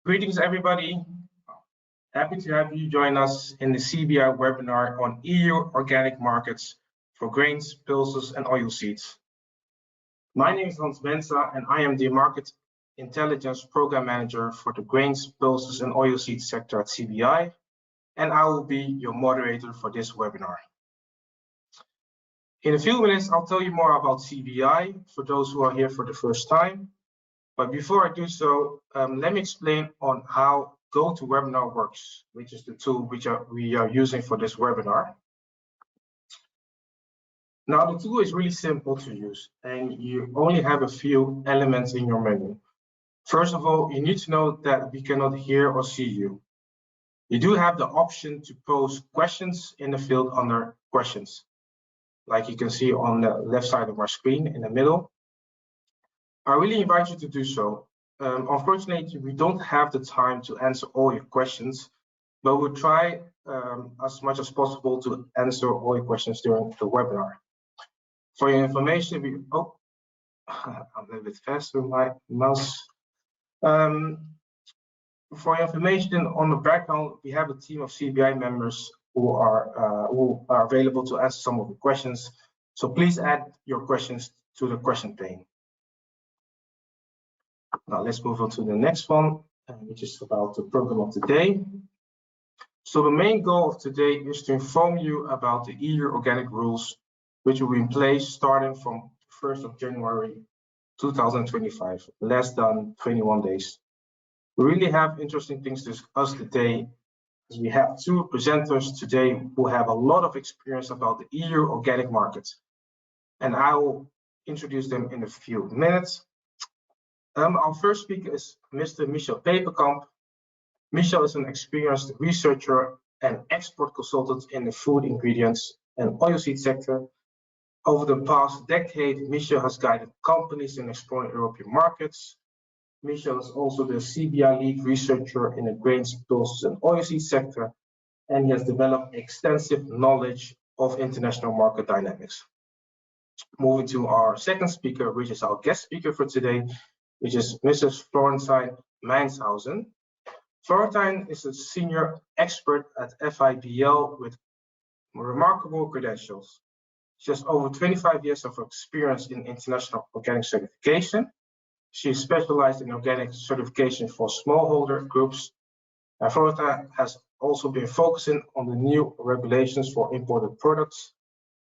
Greetings, everybody. Happy to have you join us in the CBI webinar on EU organic markets for grains, pulses, and oilseeds. My name is Hans Benza, and I am the Market Intelligence Program Manager for the grains, pulses, and oilseeds sector at CBI, and I will be your moderator for this webinar. In a few minutes, I'll tell you more about CBI for those who are here for the first time. But before I do so, let me explain on how GoToWebinar works, which is the tool we are using for this webinar. Now, the tool is really simple to use, and you only have a few elements in your menu. First of all, you need to know that we cannot hear or see you. You do have the option to pose questions in the field under questions, like you can see on the left side of our screen in the middle. I really invite you to do so. Unfortunately, we don't have the time to answer all your questions, but we'll try as much as possible to answer all your questions during the webinar. For your information, I'm a little bit faster with my mouse. For your information on the background, we have a team of CBI members who are available to answer some of the questions. So please add your questions to the question pane. Now let's move on to the next one, which is about the program of the day. So the main goal of today is to inform you about the EU organic rules, which will be in place starting from 1st of January 2025, less than 21 days. We really have interesting things to discuss today, as we have two presenters today who have a lot of experience about the EU organic market. And I will introduce them in a few minutes. Our first speaker is Mr. Michel Peperkamp. Michel is an experienced researcher and export consultant in the food ingredients and oilseed sector. Over the past decade, Michel has guided companies in exploring European markets. Michel is also the CBI lead researcher in the grains, pulses, and oilseed sector, and he has developed extensive knowledge of international market dynamics. Moving to our second speaker, which is our guest speaker for today, which is Mrs. Florentine Meinshausen. Florentine is a senior expert at FIBL with remarkable credentials. She has over 25 years of experience in international organic certification. She is specialized in organic certification for smallholder groups. And Florentine has also been focusing on the new regulations for imported products.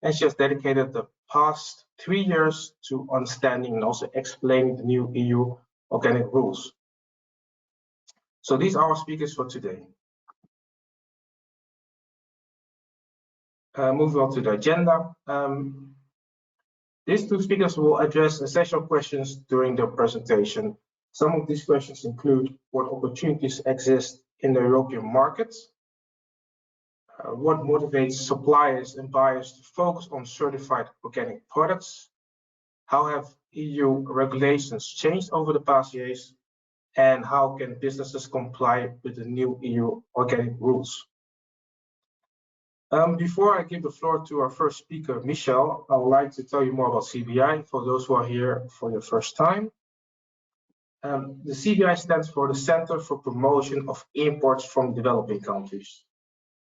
And she has dedicated the past 3 years to understanding and also explaining the new EU organic rules. So these are our speakers for today. Moving on to the agenda. These two speakers will address essential questions during their presentation. Some of these questions include what opportunities exist in the European markets, what motivates suppliers and buyers to focus on certified organic products, how have EU regulations changed over the past years, and how can businesses comply with the new EU organic rules. Before I give the floor to our first speaker, Michel, I would like to tell you more about CBI for those who are here for the first time. The CBI stands for the Center for Promotion of Imports from Developing Countries.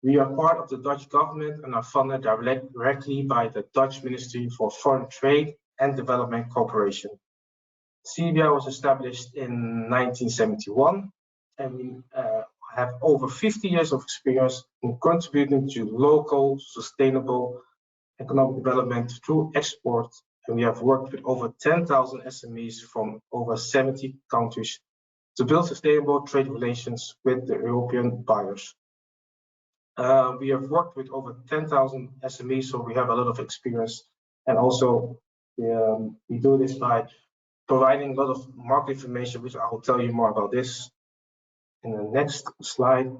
We are part of the Dutch government and are funded directly by the Dutch Ministry for Foreign Trade and Development Cooperation. CBI was established in 1971, and we have over 50 years of experience in contributing to local sustainable economic development through export, and we have worked with over 10,000 SMEs from over 70 countries to build sustainable trade relations with the European buyers. We have worked with over 10,000 SMEs, so we have a lot of experience, and also we do this by providing a lot of market information, which I will tell you more about this in the next slide.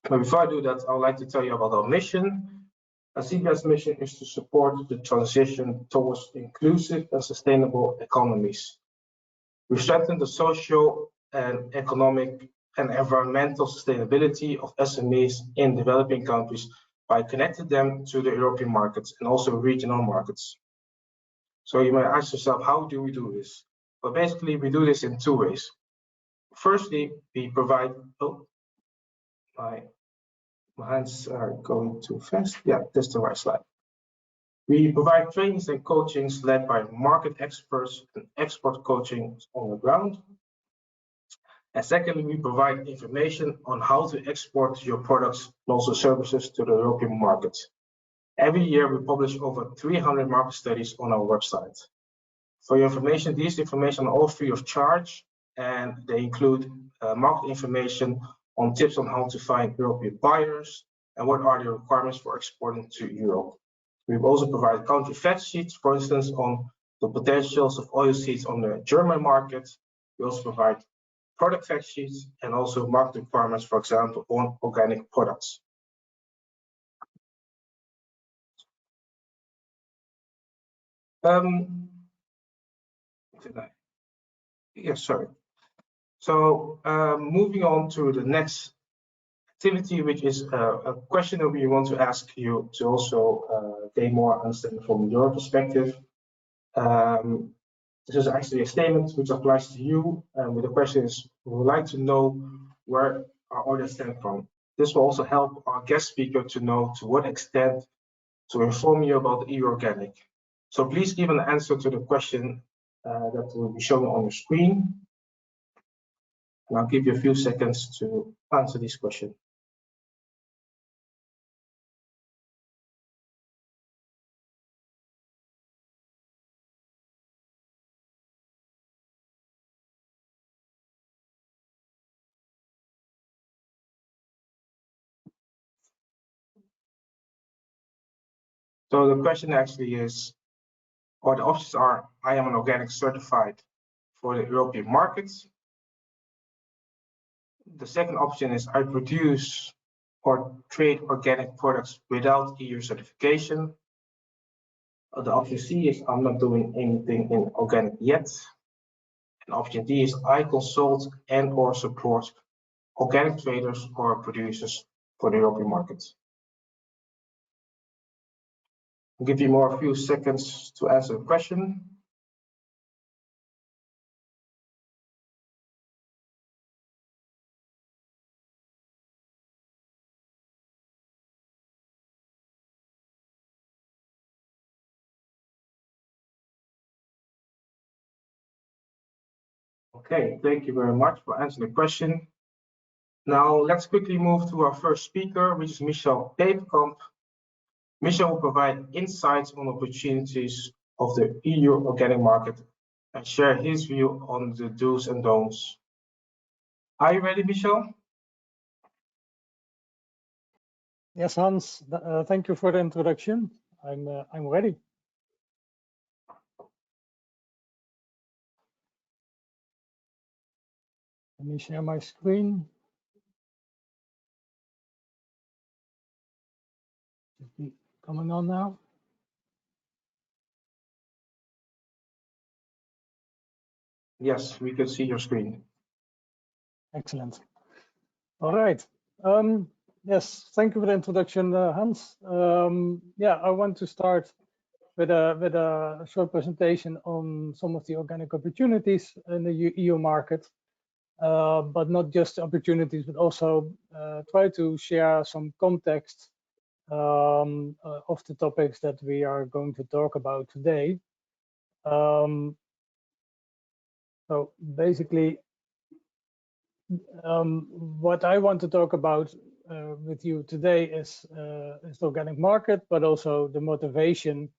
But before I do that, I would like to tell you about our mission. CBI's mission is to support the transition towards inclusive and sustainable economies. We strengthen the social and economic and environmental sustainability of SMEs in developing countries by connecting them to the European markets and also regional markets. So you might ask yourself, how do we do this? Well, basically, we do this in two ways. Firstly, we provide, oh, my hands are going too fast. Yeah, that's the right slide. We provide trainings and coachings led by market experts and expert coaching on the ground. And secondly, we provide information on how to export your products and also services to the European market. Every year, we publish over 300 market studies on our website. For your information, these information are all free of charge, and they include market information on tips on how to find European buyers and what are the requirements for exporting to Europe. We've also provided country fact sheets, for instance, on the potentials of oilseeds on the German market. We also provide product fact sheets and also market requirements, for example, on organic products. Yes, sorry. So moving on to the next activity, which is a question that we want to ask you to also gain more understanding from your perspective. This is actually a statement which applies to you. But the question is, we would like to know where our orders stem from. This will also help our guest speaker to know to what extent to inform you about EU Organic. So please give an answer to the question that will be shown on your screen. And I'll give you a few seconds to answer this question. So the question actually is, or the options are, I am an organic certified for the European markets. The second option is, I produce or trade organic products without EU certification. The option C is, I'm not doing anything in organic yet. And option D is, I consult and or support organic traders or producers for the European markets. I'll give you a few seconds to answer the question. Okay, thank you very much for answering the question. Now let's quickly move to our first speaker, which is Michel Peperkamp. Michel will provide insights on opportunities of the EU organic market and share his view on the do's and don'ts. Are you ready, Michel? Yes, Hans. Thank you for the introduction. I'm ready. Let me share my screen. Should be coming on now. Yes, we can see your screen. Excellent. All right. Yes, thank you for the introduction, Hans. Yeah, I want to start with a short presentation on some of the organic opportunities in the EU market, but not just opportunities, but also try to share some context of the topics that we are going to talk about today. So basically, what I want to talk about with you today is the organic market, but also the motivation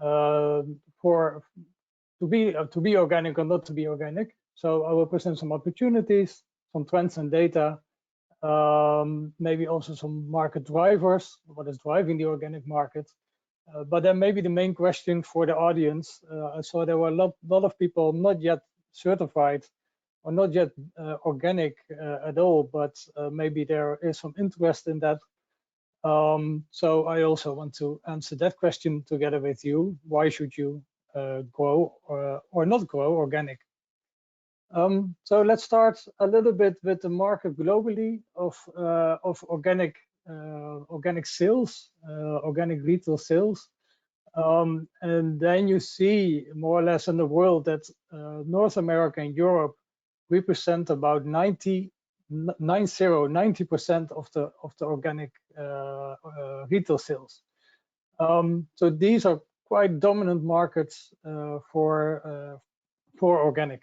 to be organic or not to be organic. So I will present some opportunities, some trends and data, maybe also some market drivers, what is driving the organic market. But then maybe the main question for the audience, I saw there were a lot of people not yet certified or not yet organic at all, but maybe there is some interest in that. So I also want to answer that question together with you. Why should you grow or not grow organic? So let's start a little bit with the market globally of organic sales, organic retail sales. And then you see more or less in the world that North America and Europe represent about 90% of the organic retail sales. So these are quite dominant markets for organic.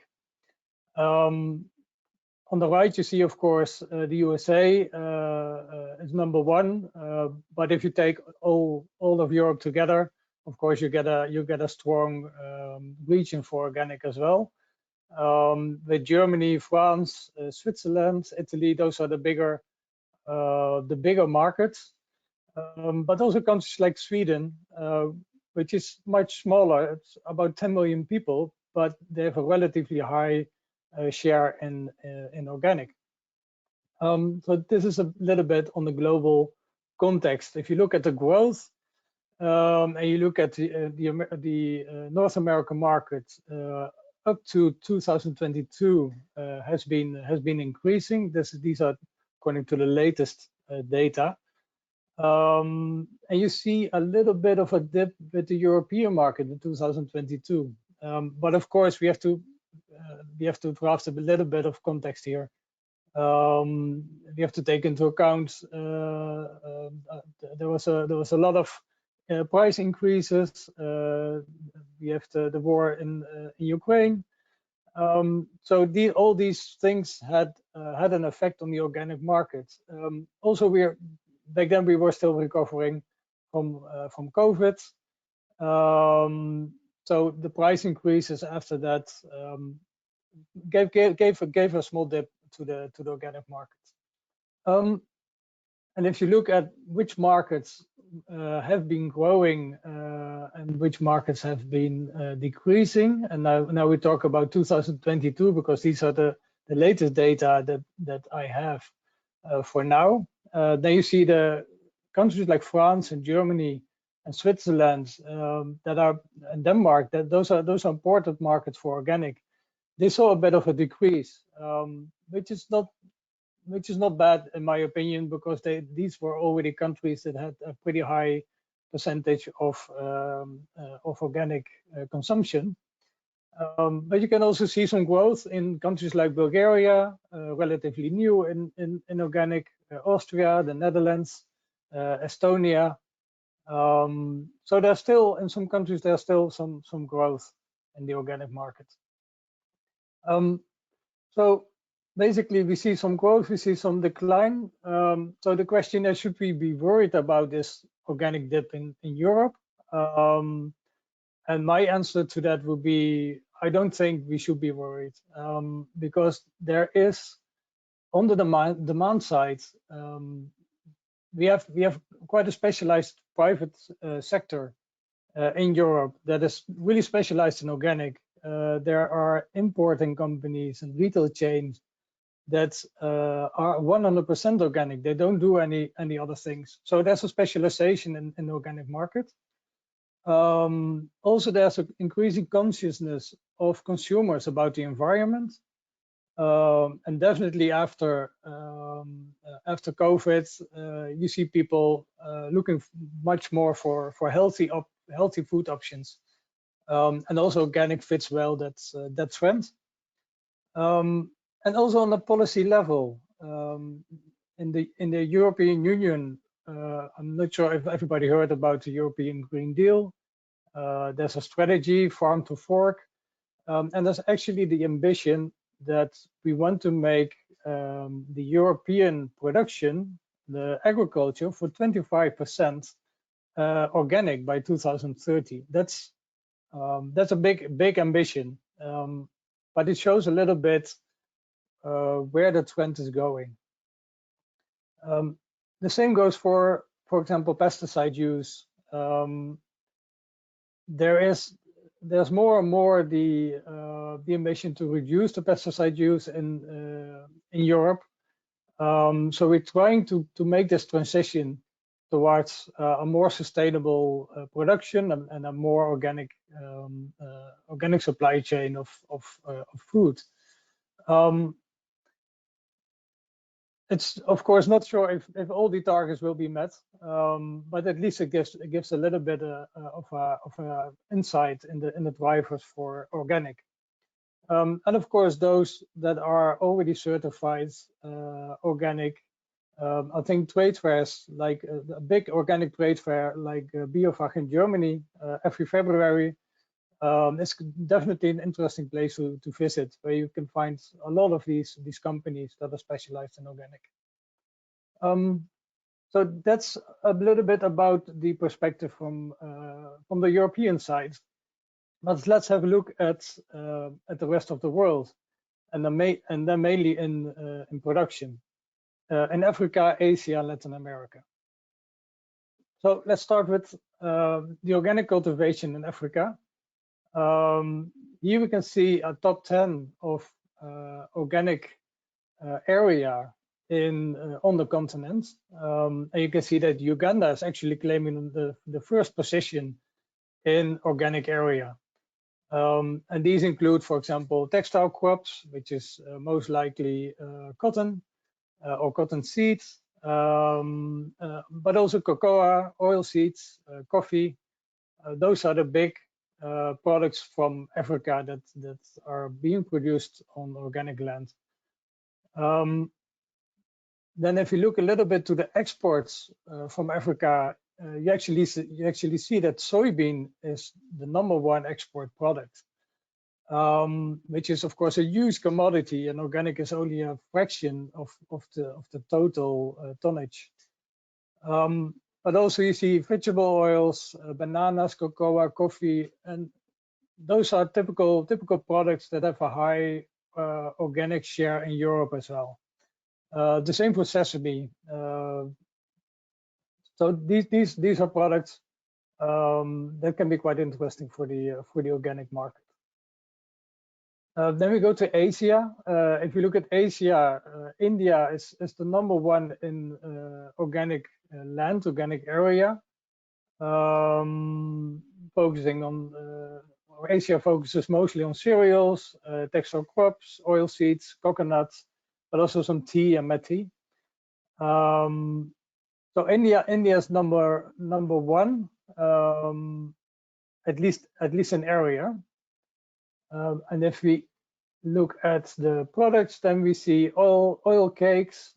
On the right, you see, of course, the USA is #1, but if you take all of Europe together, of course, you get a strong region for organic as well. With Germany, France, Switzerland, Italy, those are the bigger markets. But also countries like Sweden, which is much smaller. It's about 10 million people, but they have a relatively high share in organic. So this is a little bit on the global context. If you look at the growth and you look at the North American market, up to 2022 has been increasing. These are according to the latest data. And you see a little bit of a dip with the European market in 2022. But of course, we have to draft a little bit of context here. We have to take into account there was a lot of price increases. We have the war in Ukraine. So all these things had an effect on the organic market. Also, back then we were still recovering from COVID. So the price increases after that gave a small dip to the organic market. And if you look at which markets have been growing and which markets have been decreasing, and now we talk about 2022 because these are the latest data that I have for now. Then you see the countries like France and Germany and Switzerland and Denmark. Those are important markets for organic. They saw a bit of a decrease, which is not bad in my opinion, because these were already countries that had a pretty high percentage of organic consumption. But you can also see some growth in countries like Bulgaria, relatively new in organic, Austria, the Netherlands, Estonia. So there's still, in some countries, there's still some growth in the organic market. So basically, we see some growth, we see some decline. So the question is, should we be worried about this organic dip in Europe? And my answer to that would be, I don't think we should be worried, because there is, on the demand side, we have quite a specialized private sector in Europe that is really specialized in organic. There are importing companies and retail chains that are 100% organic. They don't do any other things. So there's a specialization in the organic market. Also, there's an increasing consciousness of consumers about the environment, and definitely after COVID, you see people looking much more for healthy food options, and also organic fits well that trend. And also on the policy level, in the European Union, I'm not sure if everybody heard about the European Green Deal. There's a strategy, farm to fork, and there's actually the ambition that we want to make the European production, the agriculture, for 25% organic by 2030. That's a big ambition, but it shows a little bit where the trend is going. The same goes for example, pesticide use. There's more and more the ambition to reduce the pesticide use in Europe. So we're trying to make this transition towards a more sustainable production and a more organic supply chain of food. It's of course not sure if all the targets will be met, but at least it gives a little bit of a insight in the drivers for organic. And of course, those that are already certified organic. I think trade fairs, like a big organic trade fair like BioFach in Germany every February, it's definitely an interesting place to visit, where you can find a lot of these companies that are specialized in organic. So that's a little bit about the perspective from the European side. But let's have a look at the rest of the world, and then mainly in production in Africa, Asia, Latin America. So let's start with the organic cultivation in Africa. Here we can see a top 10 of organic area on the continent, and you can see that Uganda is actually claiming the first position in organic area. And these include, for example, textile crops, which is most likely cotton or cotton seeds, but also cocoa, oil seeds, coffee. Those are the big products from Africa that are being produced on organic land. Then if you look a little bit to the exports from Africa, you actually see that soybean is the #1 export product, which is of course a huge commodity, and organic is only a fraction of the total tonnage. But also you see vegetable oils, bananas, cocoa, coffee, and those are typical products that have a high organic share in Europe as well. The same for sesame. So these are products that can be quite interesting for the organic market. Then we go to Asia. If you look at Asia, India is the #1 in organic land, organic area. Focusing on Asia focuses mostly on cereals, textile crops, oil seeds, coconuts, but also some tea and methi. So India is number one, at least in area. And if we look at the products, then we see oil cakes,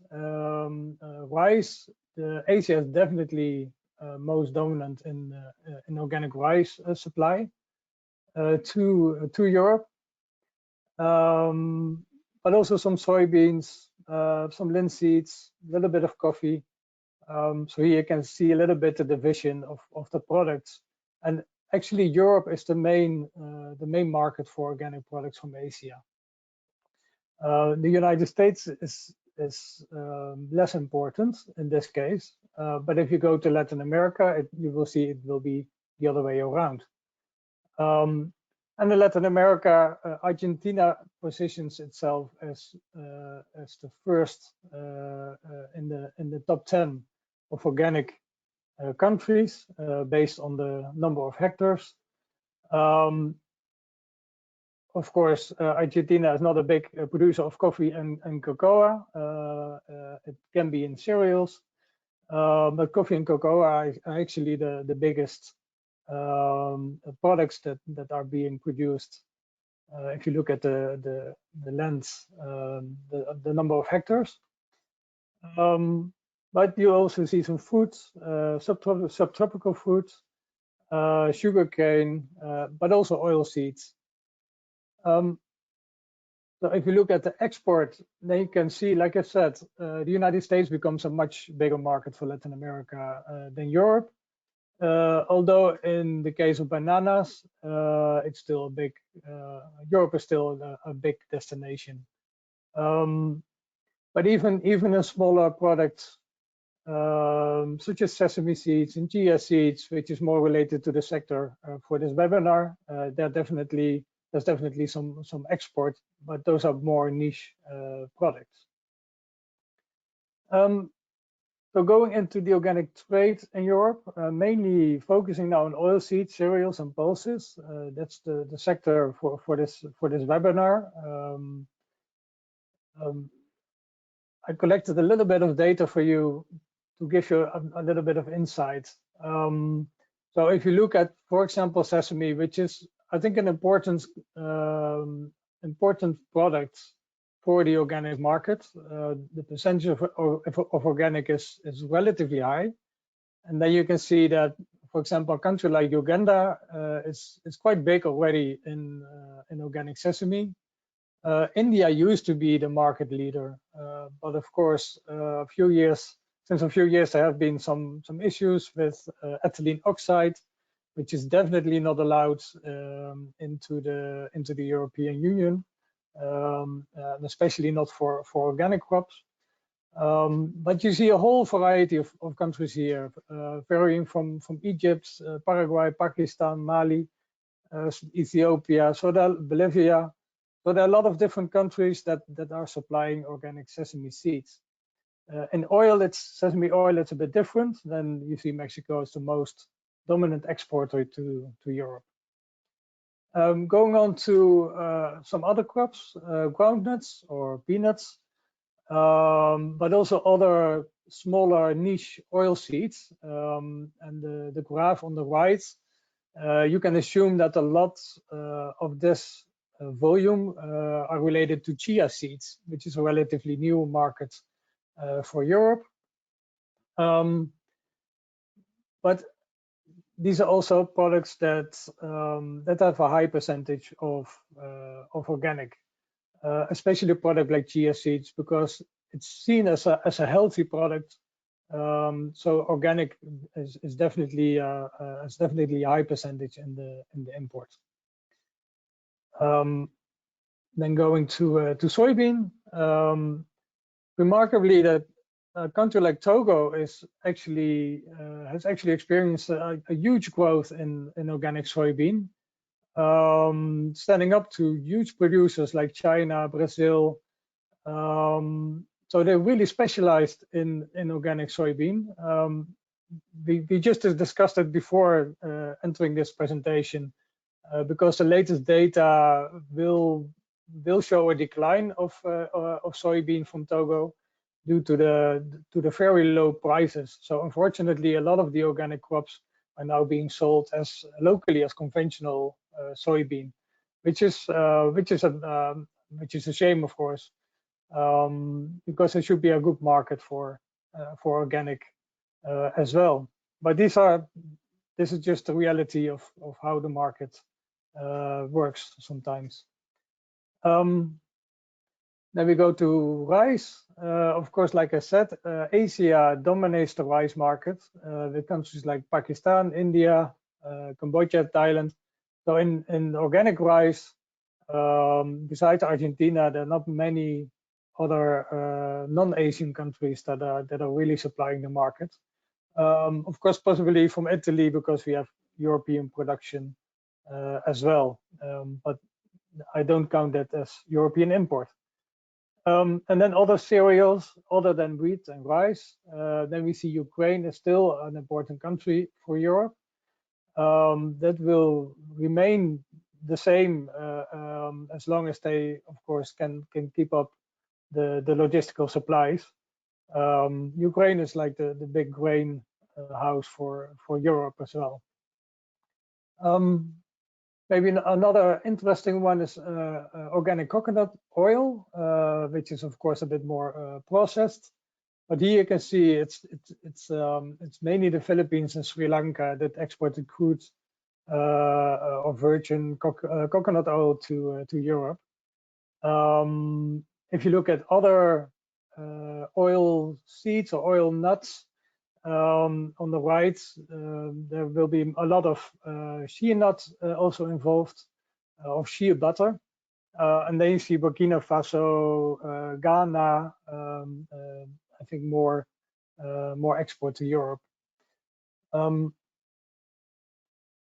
rice. Asia is definitely most dominant in organic rice supply to Europe, but also some soybeans, some linseeds, a little bit of coffee. So here you can see a little bit the division of the products, and actually Europe is the main market for organic products from Asia. The United States is less important in this case, but if you go to Latin America, you will see it will be the other way around. And in Latin America, Argentina positions itself as the first in the top 10 of organic countries based on the number of hectares. Of course, Argentina is not a big producer of coffee and cocoa. It can be in cereals, but coffee and cocoa are actually the biggest products that are being produced. If you look at the lands, the number of hectares. But you also see some fruits, subtropical fruits, sugarcane, but also oil seeds. So if you look at the export, then you can see, like I said, the United States becomes a much bigger market for Latin America than Europe. Although in the case of bananas, it's still a big, Europe is still a big destination. But even a smaller product, such as sesame seeds and chia seeds, which is more related to the sector for this webinar, there's definitely some export, but those are more niche products. So going into the organic trade in Europe, mainly focusing now on oilseeds, cereals, and pulses. That's the sector for this webinar. I collected a little bit of data for you to give you a little bit of insight. So if you look at, for example, sesame, which is, I think, an important important products for the organic market. The percentage of organic is relatively high. And then you can see that, for example, a country like Uganda is quite big already in organic sesame. India used to be the market leader, but of course, since a few years there have been some issues with ethylene oxide, which is definitely not allowed into the European Union, and especially not for organic crops. But you see a whole variety of countries here, varying from Egypt, Paraguay, Pakistan, Mali, Ethiopia, Bolivia. So there are a lot of different countries that are supplying organic sesame seeds. In sesame oil, it's a bit different. Then you see Mexico is the most dominant exporter to Europe. Going on to some other crops, groundnuts or peanuts. But also other smaller niche oil seeds. And the graph on the right, you can assume that a lot of this volume are related to chia seeds, which is a relatively new market for Europe. But these are also products that have a high percentage of organic. Especially a product like chia seeds, because it's seen as a healthy product. So organic is definitely a high percentage in the import. Then going to soybean, remarkably, that a country like Togo has actually experienced a huge growth in organic soybean. Standing up to huge producers like China, Brazil. So they're really specialized in organic soybean. We just discussed it before entering this presentation, because the latest data will show a decline of soybean from Togo due to the very low prices. So unfortunately, a lot of the organic crops are now being sold as locally as conventional soybean, which is a shame, of course, because it should be a good market for organic as well. But this is just the reality of how the market works sometimes. Then we go to rice. Of course, like I said, Asia dominates the rice market with countries like Pakistan, India, Cambodia, Thailand. So in organic rice, besides Argentina, there are not many other non-Asian countries that are really supplying the market. Of course, possibly from Italy, because we have European production as well. But I don't count that as European import. And then other cereals other than wheat and rice. Then we see Ukraine is still an important country for Europe. That will remain the same as long as they, of course, can keep up the logistical supplies. Ukraine is like the big grain house for Europe as well. Maybe another interesting one is organic coconut oil, which is of course a bit more processed. But here you can see it's mainly the Philippines and Sri Lanka that exported crude or virgin coconut oil to Europe. If you look at other oil seeds or oil nuts, on the right, there will be a lot of shea nuts also involved, of shea butter. And then you see Burkina Faso, Ghana, I think more export to Europe. Then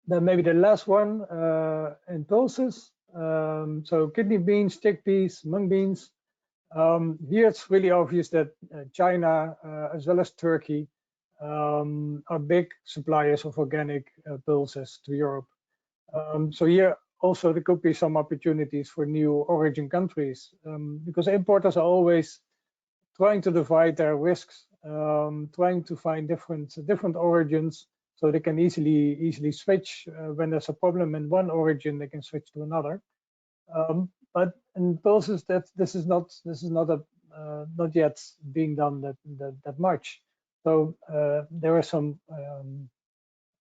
maybe the last one in pulses. So kidney beans, chickpeas, mung beans. Here it's really obvious that China, as well as Turkey, are big suppliers of organic pulses to Europe. So here also there could be some opportunities for new origin countries, because importers are always trying to divide their risks, trying to find different origins, so they can easily switch when there's a problem in one origin, they can switch to another. But in pulses, that this is not not yet being done that much. So there is some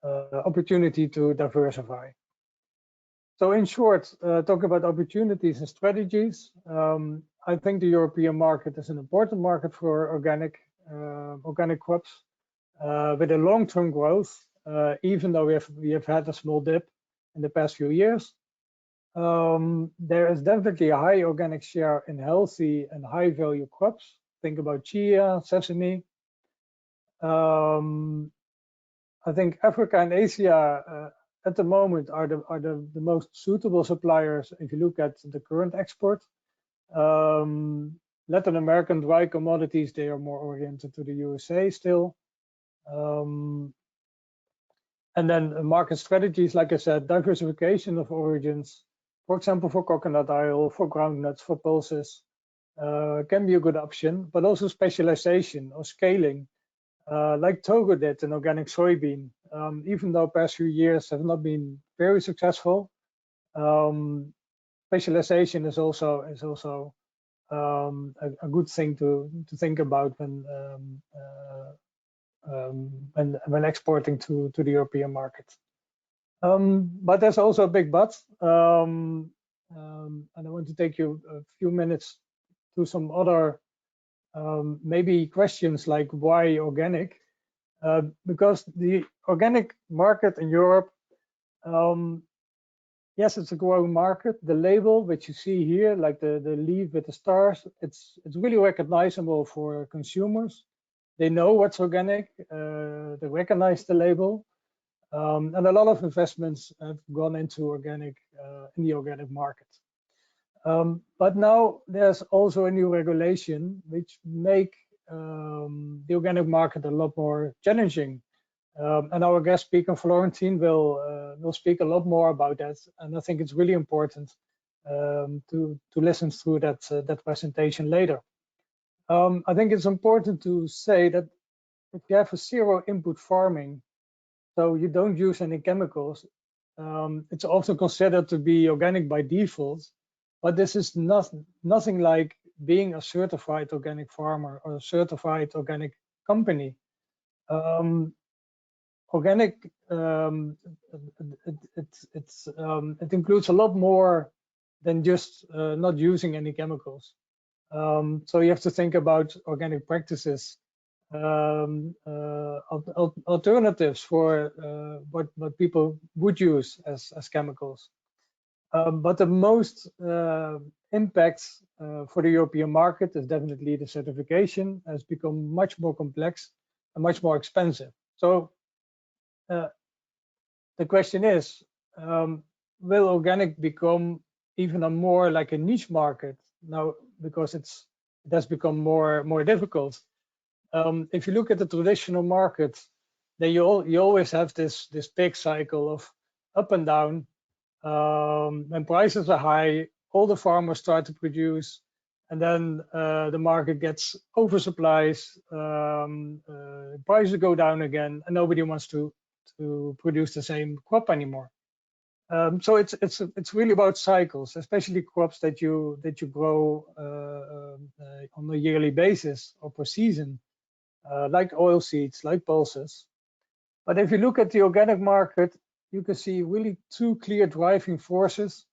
opportunity to diversify. So in short, talking about opportunities and strategies, I think the European market is an important market for organic crops with a long-term growth, even though we have had a small dip in the past few years. There is definitely a high organic share in healthy and high value crops. Think about chia, sesame. I think Africa and Asia at the moment are the most suitable suppliers if you look at the current export. Latin American dry commodities, they are more oriented to the USA still. And then market strategies, like I said, diversification of origins, for example, for coconut oil, for groundnuts, for pulses, can be a good option, but also specialization or scaling, like Togo did in organic soybean. Even though past few years have not been very successful, specialization is also a good thing to think about when exporting to the European market. But there's also a big but, and I want to take you a few minutes to some other maybe questions like why organic? Because the organic market in Europe, yes, it's a growing market. The label, which you see here, like the leaf with the stars, it's really recognizable for consumers. They know what's organic. They recognize the label. And a lot of investments have gone into organic in the organic market. But now there's also a new regulation which make the organic market a lot more challenging. And our guest speaker, Florentine, will speak a lot more about that. And I think it's really important to listen through that presentation later. I think it's important to say that if you have a zero input farming, so you don't use any chemicals, it's also considered to be organic by default. But this is nothing like being a certified organic farmer or a certified organic company. Organic, it includes a lot more than just not using any chemicals. So you have to think about organic practices, alternatives for what people would use as chemicals. But the most impact for the European market is definitely the certification has become much more complex and much more expensive. So the question is, will organic become even a more like a niche market now because it has become more difficult? If you look at the traditional market, then you always have this big cycle of up and down. When prices are high, all the farmers start to produce, and then the market gets oversupplies, prices go down again, and nobody wants to produce the same crop anymore. So it's really about cycles, especially crops that you grow on a yearly basis or per season, like oilseeds, like pulses. But if you look at the organic market, you can see really two clear driving forces,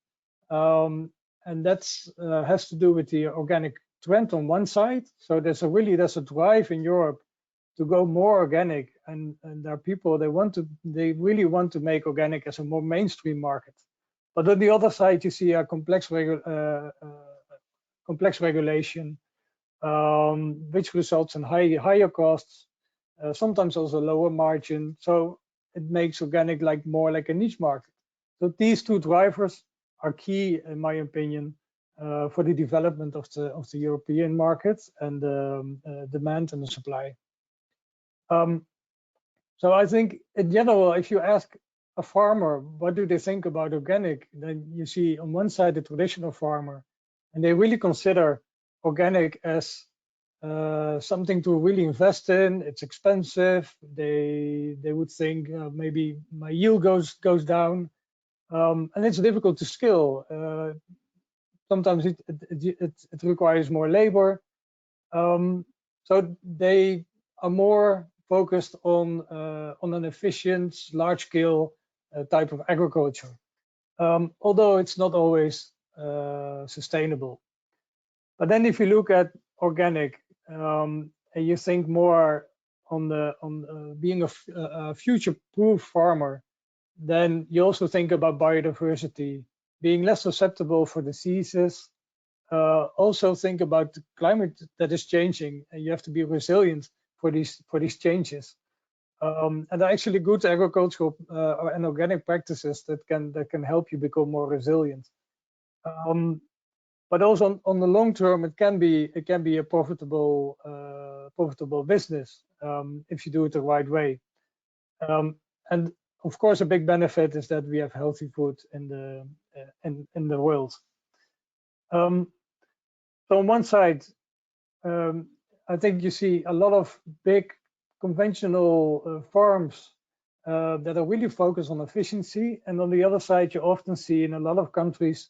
and that has to do with the organic trend on one side. So there's a drive in Europe to go more organic, and there are people they really want to make organic as a more mainstream market. But on the other side, you see a complex regulation, which results in higher costs, sometimes also lower margin. So it makes organic more like a niche market. So these two drivers are key, in my opinion, for the development of the European market and the demand and the supply. So I think in general, if you ask a farmer, what do they think about organic? Then you see on one side the traditional farmer, and they really consider organic as something to really invest in. It's expensive. They would think maybe my yield goes down, and it's difficult to scale. sometimes it requires more labor. So they are more focused on an efficient, large-scale type of agriculture, although it's not always sustainable. But then, if you look at organic and you think more on being a future-proof farmer, then you also think about biodiversity, being less susceptible for diseases. Also think about the climate that is changing, and you have to be resilient for these changes. And there are actually good agricultural and organic practices that can help you become more resilient. But also on the long term, it can be a profitable business if you do it the right way. And of course, a big benefit is that we have healthy food in the world. So on one side, I think you see a lot of big conventional farms that are really focused on efficiency, and on the other side, you often see in a lot of countries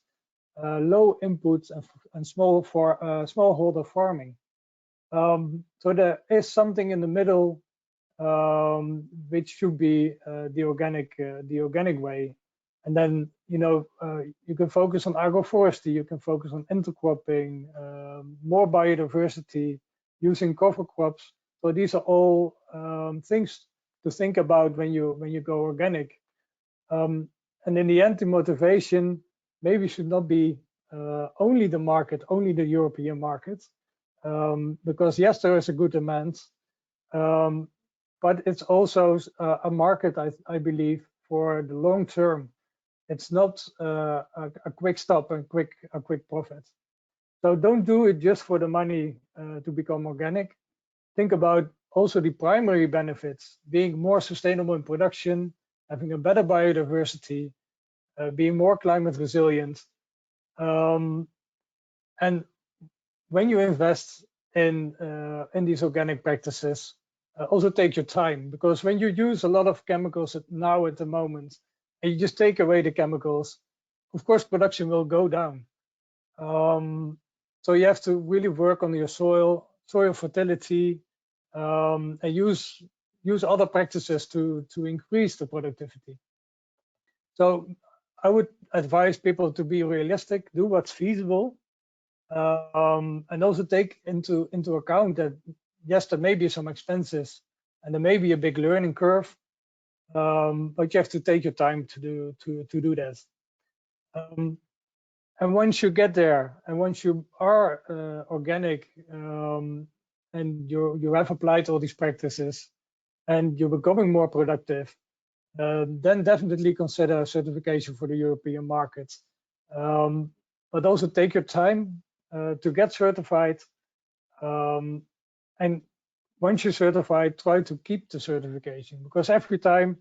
low inputs and smallholder farming. So there is something in the middle, which should be the organic way. And then, you can focus on agroforestry, you can focus on intercropping, more biodiversity, using cover crops. So these are all things to think about when you go organic. And in the end, the motivation maybe should not be only the market, only the European market, because yes, there is a good demand, but it's also a market, I believe, for the long term. It's not a quick stop and a quick profit. So don't do it just for the money to become organic. Think about also the primary benefits, being more sustainable in production, having a better biodiversity, being more climate resilient. And when you invest in these organic practices, also take your time, because when you use a lot of chemicals now at the moment, and you just take away the chemicals, of course, production will go down. So you have to really work on your soil fertility, and use other practices to increase the productivity. So I would advise people to be realistic, do what's feasible, and also take into account that yes, there may be some expenses and there may be a big learning curve, but you have to take your time to do that. And once you get there, and once you are organic, and you have applied all these practices, and you're becoming more productive, then definitely consider certification for the European market. But also take your time to get certified. And once you're certified, try to keep the certification, because every time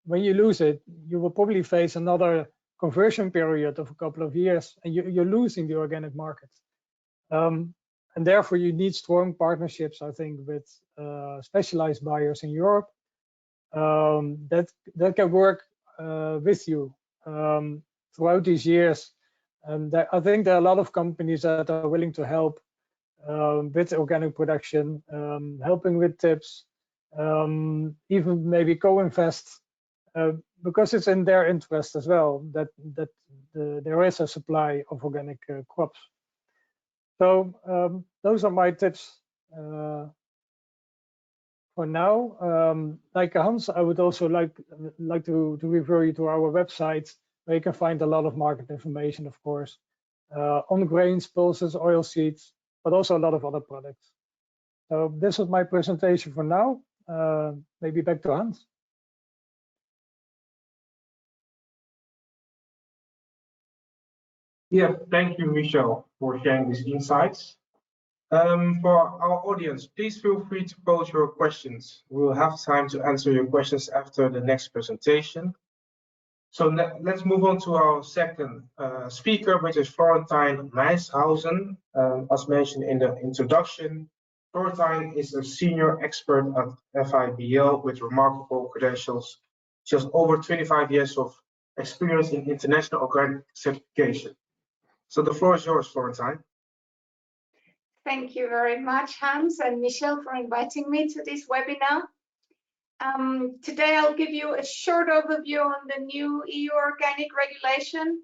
when you lose it, you will probably face another conversion period of a couple of years, and you're losing the organic market. And therefore, you need strong partnerships, I think, with specialized buyers in Europe that can work with you throughout these years. And I think there are a lot of companies that are willing to help with organic production, helping with tips, even maybe co-invest, because it's in their interest as well that there is a supply of organic crops. So those are my tips for now. Like Hans, I would also like to refer you to our website, where you can find a lot of market information, of course, on grains, pulses, oilseeds, but also a lot of other products. So this was my presentation for now. Maybe back to Hans. Yeah, thank you, Michel, for sharing these insights. For our audience, please feel free to pose your questions. We'll have time to answer your questions after the next presentation. So let's move on to our second speaker, which is Florentine Meishausen. As mentioned in the introduction, Florentine is a senior expert at FIBL with remarkable credentials. She has over 25 years of experience in international organic certification. So the floor is yours, Florentine. Thank you very much, Hans and Michelle, for inviting me to this webinar. Today I'll give you a short overview on the new EU organic regulation,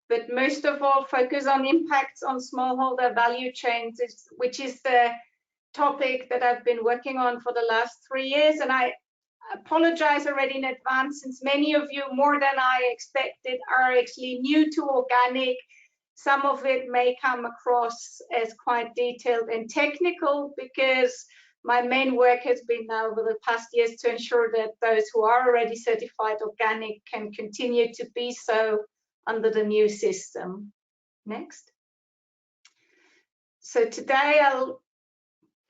but most of all focus on impacts on smallholder value chains, which is the topic that I've been working on for the last 3 years. And I apologize already in advance, since many of you, more than I expected, are actually new to organic. Some of it may come across as quite detailed and technical, because my main work has been now over the past years to ensure that those who are already certified organic can continue to be so under the new system. Next. So today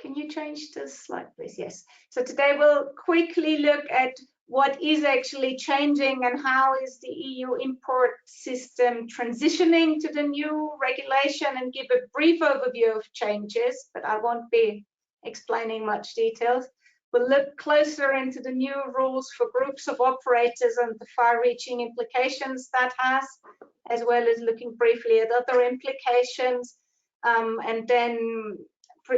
can you change the slide, please? Yes. So today we'll quickly look at what is actually changing and how is the EU import system transitioning to the new regulation, and give a brief overview of changes, but I won't be explaining much details. We'll look closer into the new rules for groups of operators and the far-reaching implications that has, as well as looking briefly at other implications. And then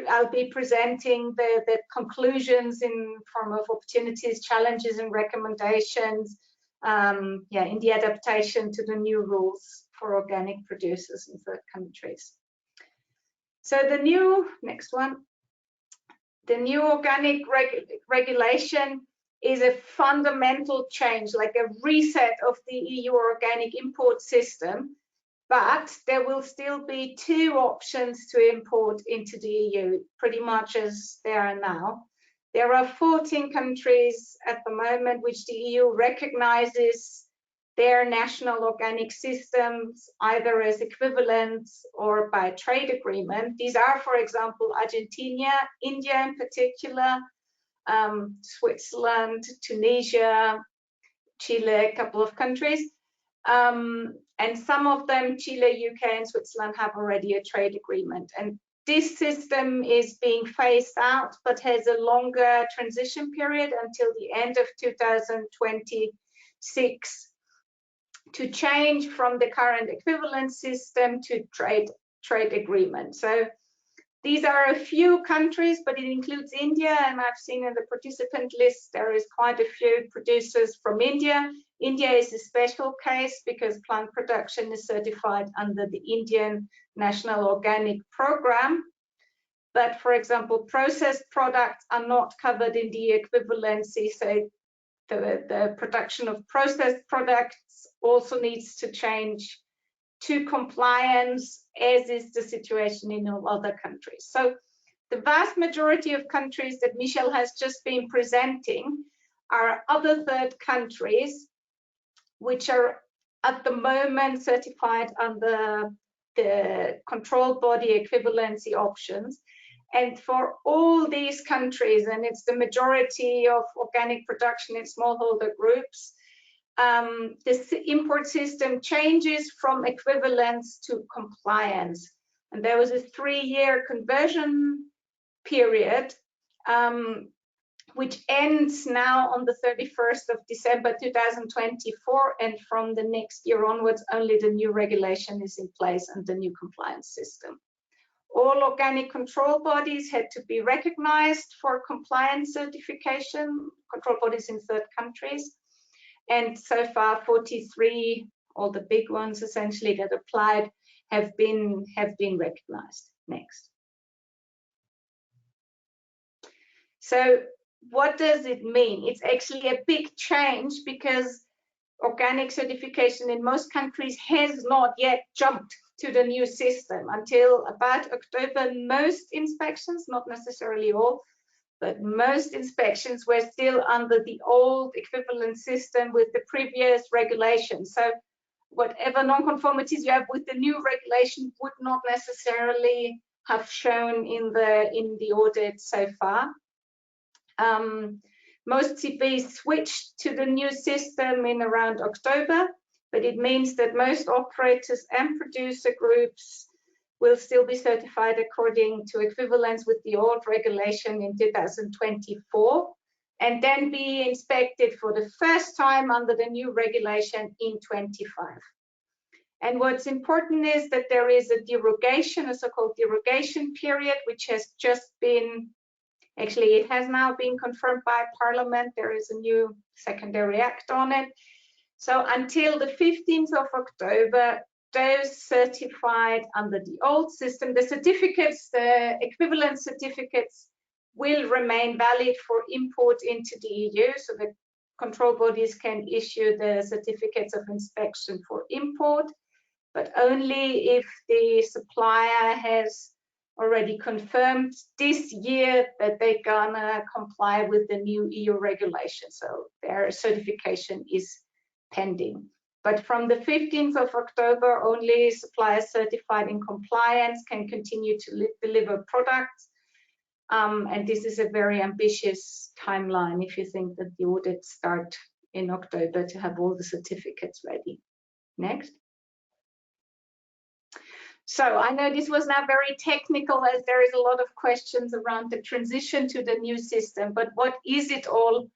I'll be presenting the conclusions in form of opportunities, challenges, and recommendations in the adaptation to the new rules for organic producers in third countries. So the new, next one, the new organic regulation is a fundamental change, like a reset of the EU organic import system, but there will still be 2 options to import into the EU, pretty much as there are now. There are 14 countries at the moment which the EU recognizes their national organic systems either as equivalents or by trade agreement. These are, for example, Argentina, India in particular, Switzerland, Tunisia, Chile, a couple of countries. And some of them, Chile, UK, and Switzerland, have already a trade agreement. And this system is being phased out, but has a longer transition period until the end of 2026 to change from the current equivalent system to trade agreement. So these are a few countries, but it includes India, and I've seen in the participant list there is quite a few producers from India. India is a special case because plant production is certified under the Indian National Organic Program. But for example, processed products are not covered in the equivalency, so the production of processed products also needs to change to compliance, as is the situation in all other countries. So the vast majority of countries that Michelle has just been presenting are other third countries, which are at the moment certified under the control body equivalency options. And for all these countries, and it's the majority of organic production in smallholder groups, this import system changes from equivalence to compliance. And there was a 3-year conversion period, which ends now on the 31st of December 2024. And from the next year onwards, only the new regulation is in place and the new compliance system. All organic control bodies had to be recognized for compliance certification, control bodies in third countries. And so far, 43, all the big ones essentially that applied, have been recognized. Next. So what does it mean? It's actually a big change because organic certification in most countries has not yet jumped to the new system. Until about October, most inspections, not necessarily all, but most inspections were still under the old equivalent system with the previous regulation. So whatever non-conformities you have with the new regulation would not necessarily have shown in the audit so far. Most CBs switched to the new system in around October, but it means that most operators and producer groups will still be certified according to equivalence with the old regulation in 2024, and then be inspected for the first time under the new regulation in 25. And what's important is that there is a derogation, a so-called derogation period, which has just been, actually it has now been confirmed by Parliament. There is a new secondary act on it. So until the 15th of October, those certified under the old system, the certificates, the equivalent certificates, will remain valid for import into the EU. So the control bodies can issue the certificates of inspection for import, but only if the supplier has already confirmed this year that they're gonna comply with the new EU regulation. So their certification is pending. But from the 15th of October, only suppliers certified in compliance can continue to deliver products. And this is a very ambitious timeline if you think that the audits start in October to have all the certificates ready. Next. So I know this was now very technical, as there is a lot of questions around the transition to the new system, but what is it all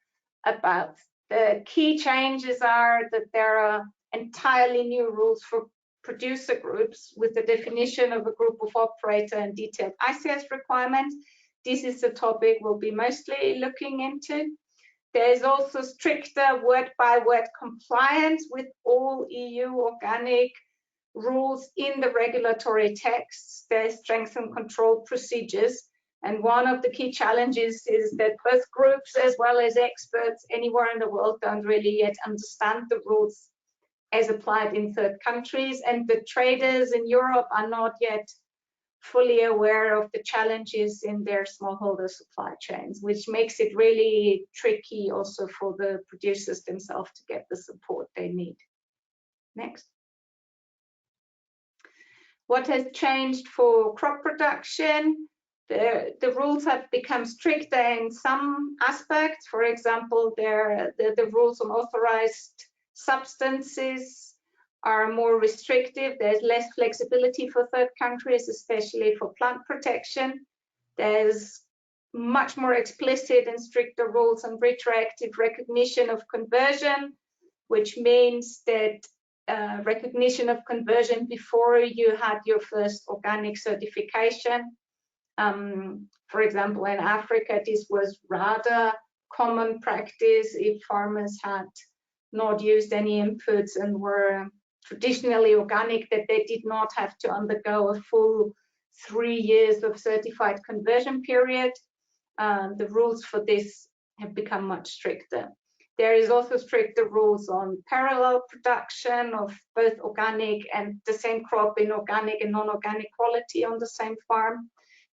about? The key changes are that there are entirely new rules for producer groups with the definition of a group of operator and detailed ICS requirements. This is the topic we'll be mostly looking into. There is also stricter word-by-word compliance with all EU organic rules in the regulatory texts. There's strengthened control procedures. And one of the key challenges is that both groups as well as experts anywhere in the world don't really yet understand the rules as applied in third countries. And the traders in Europe are not yet fully aware of the challenges in their smallholder supply chains, which makes it really tricky also for the producers themselves to get the support they need. Next. What has changed for crop production? The rules have become stricter in some aspects. For example, the rules on authorized substances are more restrictive. There's less flexibility for third countries, especially for plant protection. There's much more explicit and stricter rules on retroactive recognition of conversion, which means that recognition of conversion before you had your first organic certification. For example, in Africa, this was rather common practice if farmers had not used any inputs and were traditionally organic, that they did not have to undergo a full 3 years of certified conversion period. The rules for this have become much stricter. There is also stricter rules on parallel production of both organic and the same crop in organic and non-organic quality on the same farm,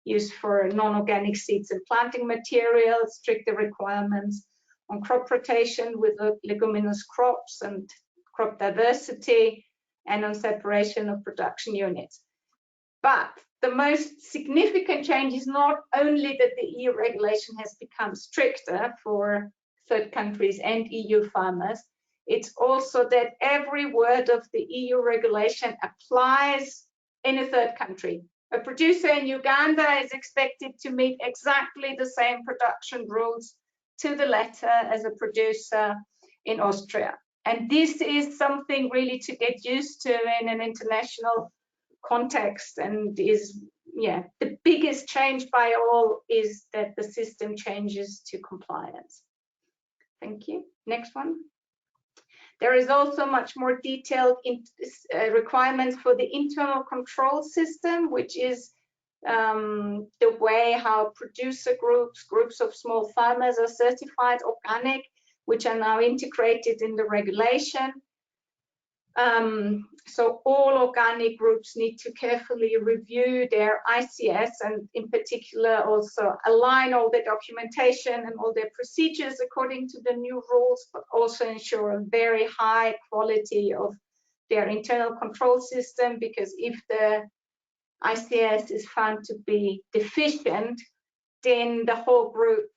used for non-organic seeds and planting materials, stricter requirements on crop rotation with leguminous crops and crop diversity, and on separation of production units. But the most significant change is not only that the EU regulation has become stricter for third countries and EU farmers, it's also that every word of the EU regulation applies in a third country. A producer in Uganda is expected to meet exactly the same production rules to the letter as a producer in Austria. And this is something really to get used to in an international context, and is, yeah, the biggest change by all is that the system changes to compliance. Thank you. Next one. There is also much more detailed requirements for the internal control system, which is the way how producer groups of small farmers are certified organic, which are now integrated in the regulation. So all organic groups need to carefully review their ICS, and in particular also align all the documentation and all their procedures according to the new rules, but also ensure a very high quality of their internal control system, because if the ICS is found to be deficient, then the whole group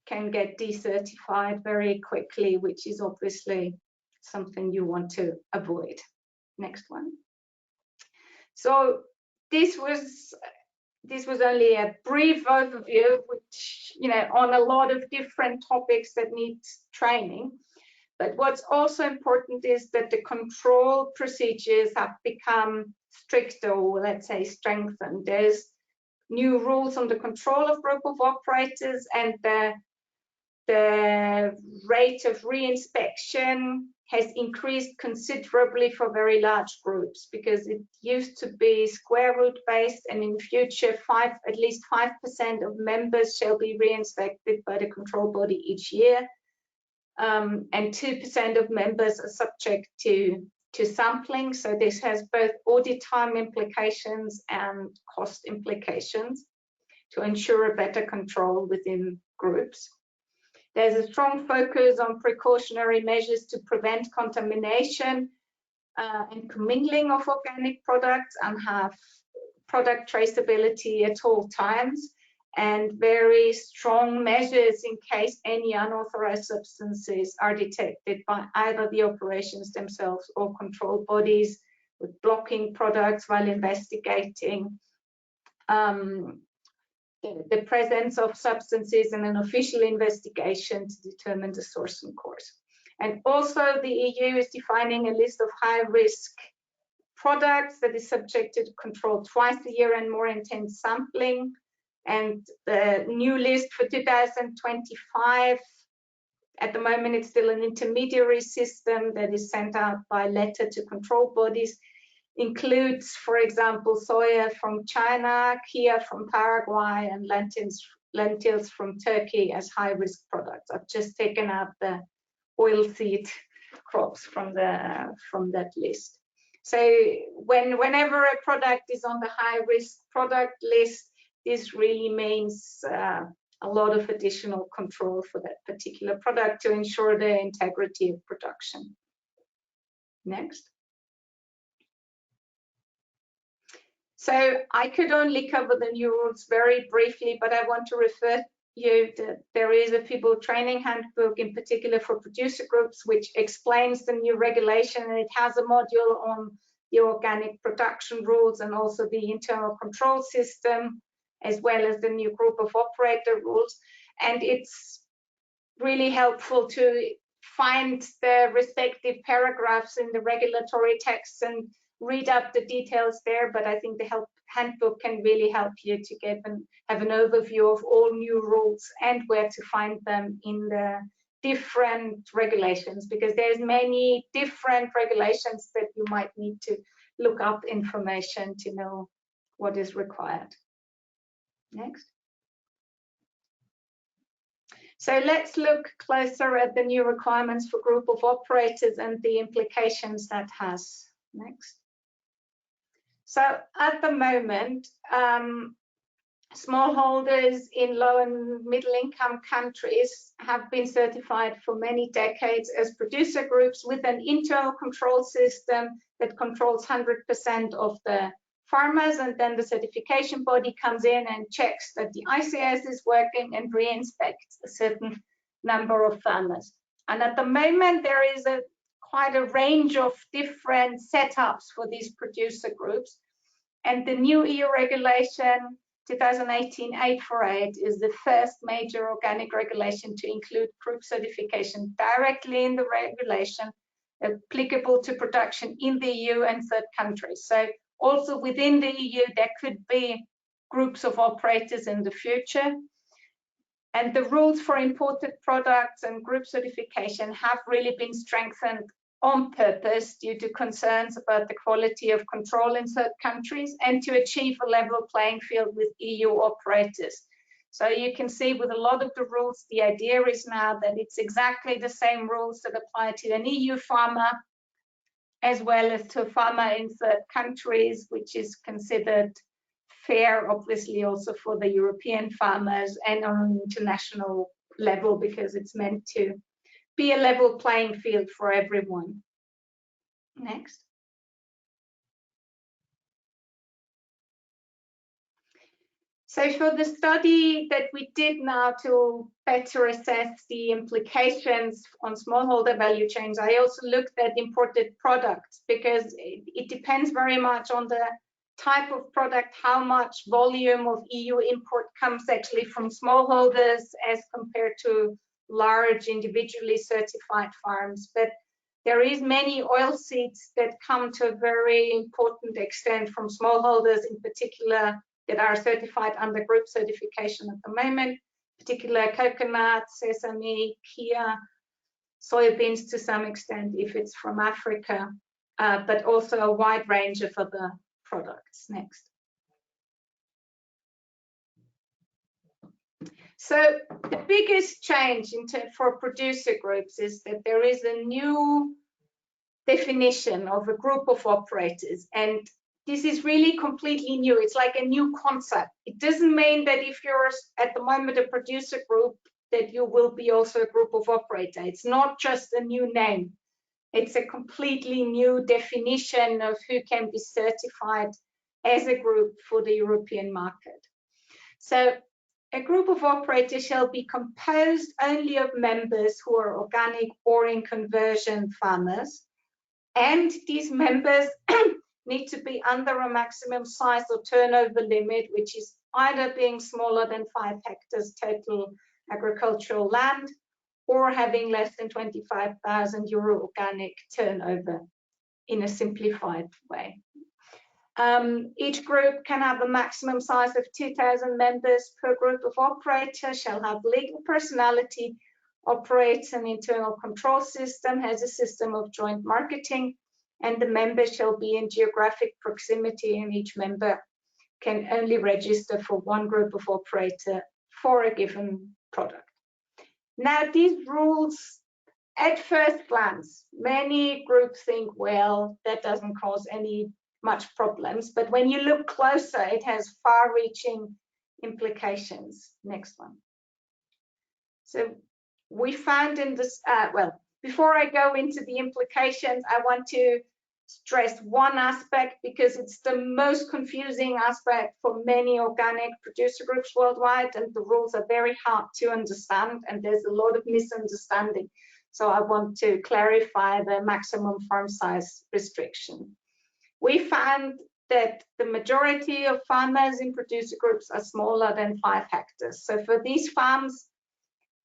can get decertified very quickly, which is obviously something you want to avoid. Next one. So this was only a brief overview, which, you know, on a lot of different topics that need training. But what's also important is that the control procedures have become stricter, or let's say strengthened. There's new rules on the control of group of operators, and the rate of reinspection has increased considerably for very large groups, because it used to be square root based, and in future at least 5% of members shall be reinspected by the control body each year, and 2% of members are subject to sampling. So this has both audit time implications and cost implications to ensure a better control within groups. There's a strong focus on precautionary measures to prevent contamination and commingling of organic products, and have product traceability at all times, and very strong measures in case any unauthorized substances are detected by either the operations themselves or control bodies, with blocking products while investigating the presence of substances in an official investigation to determine the source and cause. And also the EU is defining a list of high-risk products that is subjected to control twice a year and more intense sampling. And the new list for 2025, at the moment it's still an intermediary system that is sent out by letter to control bodies, includes, for example, soya from China, chia from Paraguay, and lentils from Turkey as high-risk products. I've just taken out the oilseed crops from that list. So whenever a product is on the high-risk product list, this really means a lot of additional control for that particular product to ensure the integrity of production. Next. So I could only cover the new rules very briefly, but I want to refer you that there is a people training handbook in particular for producer groups, which explains the new regulation, and it has a module on the organic production rules and also the internal control system, as well as the new group of operator rules. And it's really helpful to find the respective paragraphs in the regulatory text and read up the details there, but I think the handbook can really help you to have an overview of all new rules and where to find them in the different regulations, because there's many different regulations that you might need to look up information to know what is required. Next. So let's look closer at the new requirements for group of operators and the implications that has. Next. So at the moment, smallholders in low and middle income countries have been certified for many decades as producer groups with an internal control system that controls 100% of the farmers, and then the certification body comes in and checks that the ICS is working and re-inspects a certain number of farmers. And at the moment, there is quite a range of different setups for these producer groups. And the new EU regulation 2018-848 is the first major organic regulation to include group certification directly in the regulation, applicable to production in the EU and third countries. So also within the EU, there could be groups of operators in the future. And the rules for imported products and group certification have really been strengthened on purpose due to concerns about the quality of control in third countries and to achieve a level playing field with EU operators. So you can see with a lot of the rules, the idea is now that it's exactly the same rules that apply to an EU farmer as well as to a farmer in third countries, which is considered fair, obviously, also for the European farmers and on an international level, because it's meant to be a level playing field for everyone. Next. So for the study that we did now to better assess the implications on smallholder value chains, I also looked at imported products, because it depends very much on the type of product, how much volume of EU import comes actually from smallholders as compared to large individually certified farms, but there is many oilseeds that come to a very important extent from smallholders in particular that are certified under group certification at the moment, particular coconut, sesame, chia, soybeans to some extent if it's from Africa, but also a wide range of other products. Next. So the biggest change for producer groups is that there is a new definition of a group of operators, and this is really completely new. It's like a new concept. It doesn't mean that if you're at the moment a producer group that you will be also a group of operator. It's not just a new name. It's a completely new definition of who can be certified as a group for the European market. So a group of operators shall be composed only of members who are organic or in conversion farmers, and these members need to be under a maximum size or turnover limit, which is either being smaller than 5 hectares total agricultural land or having less than 25,000 euro organic turnover in a simplified way. Each group can have a maximum size of 2,000 members per group of operators, shall have legal personality, operates an internal control system, has a system of joint marketing, and the members shall be in geographic proximity, and each member can only register for one group of operator for a given product. Now, these rules, at first glance, many groups think, well, that doesn't cause any much problems, but when you look closer, it has far-reaching implications. Next one. So we found in this, well, before I go into the implications, I want to stress one aspect because it's the most confusing aspect for many organic producer groups worldwide, and the rules are very hard to understand, and there's a lot of misunderstanding. So I want to clarify the maximum farm size restriction. We found that the majority of farmers in producer groups are smaller than 5 hectares. So for these farms,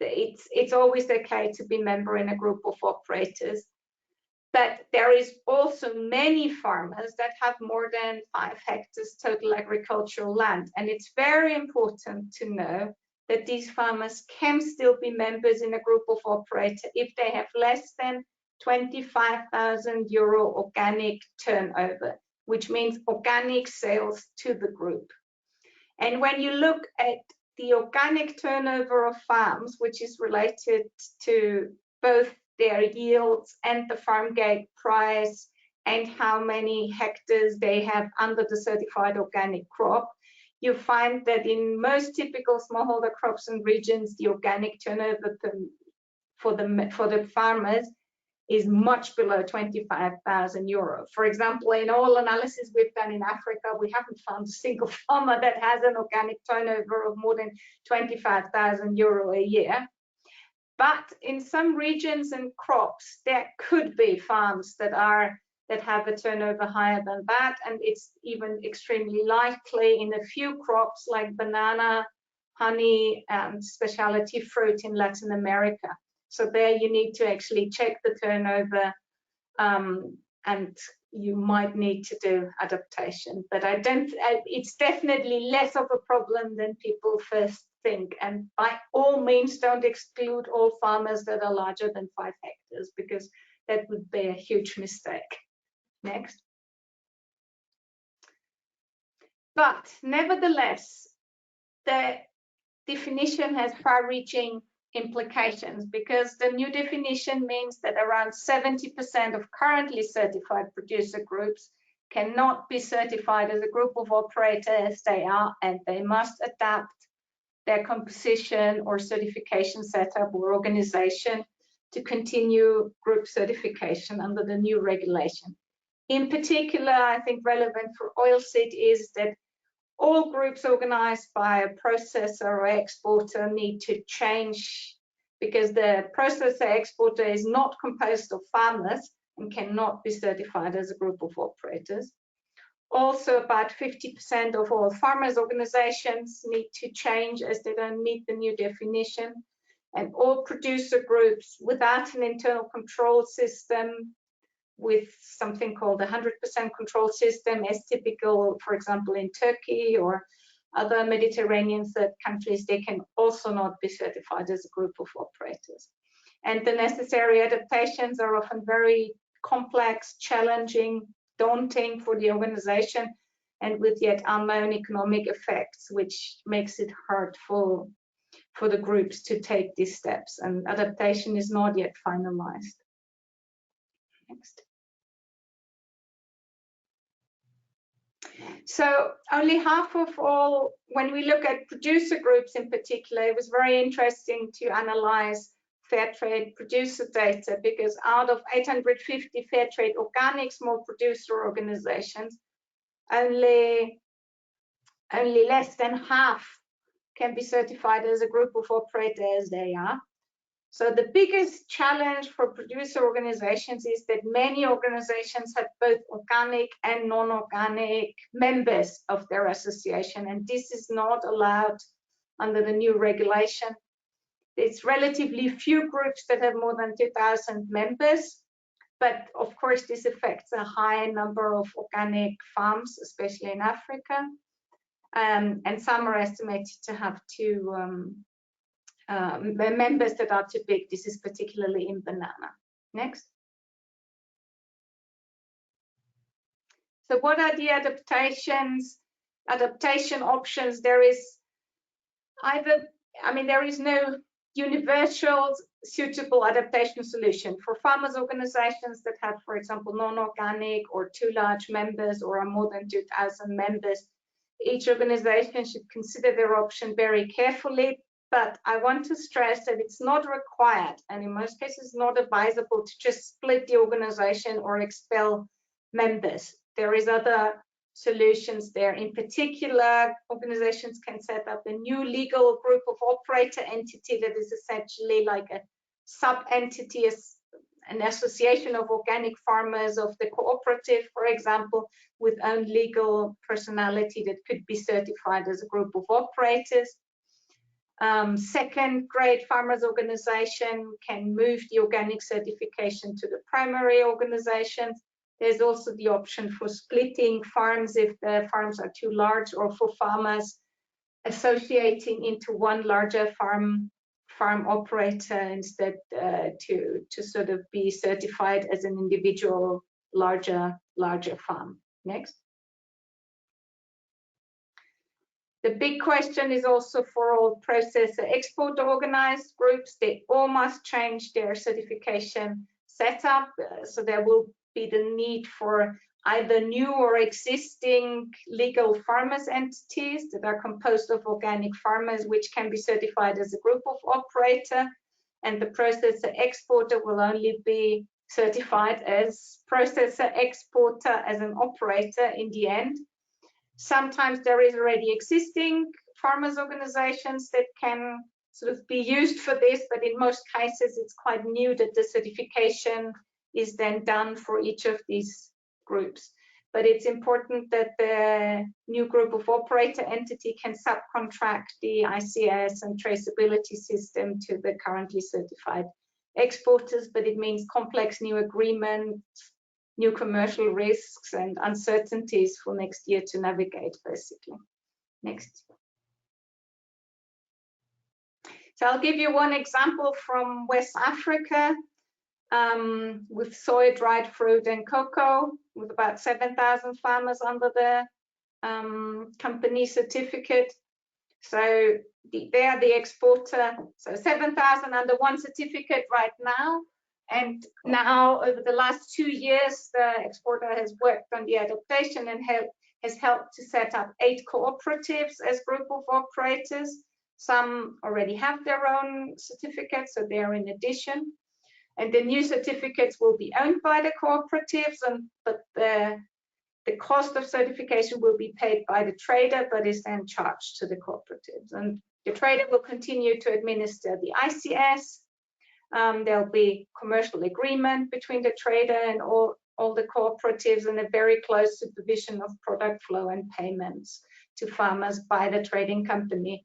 it's always okay to be member in a group of operators. But there is also many farmers that have more than 5 hectares total agricultural land. And it's very important to know that these farmers can still be members in a group of operators if they have less than 25,000 euro organic turnover, which means organic sales to the group. And when you look at the organic turnover of farms, which is related to both their yields and the farm gate price and how many hectares they have under the certified organic crop, you find that in most typical smallholder crops and regions, the organic turnover for the farmers is much below 25,000 euro. For example, in all analysis we've done in Africa, we haven't found a single farmer that has an organic turnover of more than 25,000 euro a year. But in some regions and crops, there could be farms that have a turnover higher than that, and it's even extremely likely in a few crops like banana, honey, and specialty fruit in Latin America. So there you need to actually check the turnover, and you might need to do adaptation. But it's definitely less of a problem than people first think. And by all means, don't exclude all farmers that are larger than 5 hectares, because that would be a huge mistake. Next. But nevertheless, the definition has far-reaching implications, because the new definition means that around 70% of currently certified producer groups cannot be certified as a group of operators as they are, and they must adapt their composition or certification setup or organization to continue group certification under the new regulation. In particular, I think relevant for oilseed is that all groups organized by a processor or exporter need to change, because the processor exporter is not composed of farmers and cannot be certified as a group of operators. Also, about 50% of all farmers organizations need to change as they don't meet the new definition. And all producer groups without an internal control system, with something called a 100% control system, as typical, for example, in Turkey or other Mediterranean third countries, they can also not be certified as a group of operators. And the necessary adaptations are often very complex, challenging, daunting for the organization, and with yet unknown economic effects, which makes it hard for the groups to take these steps, and adaptation is not yet finalized. Next. So only half of all, when we look at producer groups in particular, it was very interesting to analyze fair trade producer data, because out of 850 fair trade organic small producer organizations, only less than half can be certified as a group of operators they are. So the biggest challenge for producer organizations is that many organizations have both organic and non-organic members of their association, and this is not allowed under the new regulation. It's relatively few groups that have more than 2,000 members, but of course this affects a high number of organic farms, especially in Africa, and some are estimated to have members that are too big. This is particularly in banana. Next. So what are the adaptation options? There is there is no universal suitable adaptation solution. For farmers organizations that have, for example, non-organic or too large members or are more than 2,000 members, each organization should consider their option very carefully. But I want to stress that it's not required, and in most cases not advisable, to just split the organization or expel members. There is other solutions there. In particular, organizations can set up a new legal group of operator entity that is essentially like a sub-entity, an association of organic farmers of the cooperative, for example, with own legal personality that could be certified as a group of operators. Second grade farmers organization can move the organic certification to the primary organizations. There's also the option for splitting farms if the farms are too large, or for farmers associating into one larger farm operator instead, to sort of be certified as an individual larger farm. Next. The big question is also for all processor exporter organized groups. They all must change their certification setup. So there will be the need for either new or existing legal farmers entities that are composed of organic farmers, which can be certified as a group of operator. And the processor exporter will only be certified as processor exporter as an operator in the end. Sometimes there is already existing farmers organizations that can sort of be used for this, but in most cases it's quite new that the certification is then done for each of these groups. But it's important that the new group of operator entity can subcontract the ICS and traceability system to the currently certified exporters, but it means complex new agreements, new commercial risks and uncertainties for next year to navigate, basically. Next. So I'll give you one example from West Africa with soy, dried fruit and cocoa, with about 7,000 farmers under the company certificate. So they are the exporter, so 7,000 under one certificate right now. And now, over the last 2 years, the exporter has worked on the adaptation and has helped to set up 8 cooperatives as group of operators. Some already have their own certificates, so they are in addition. And the new certificates will be owned by the cooperatives, but the cost of certification will be paid by the trader, but is then charged to the cooperatives. And the trader will continue to administer the ICS. There'll be commercial agreement between the trader and all the cooperatives, and a very close supervision of product flow and payments to farmers by the trading company.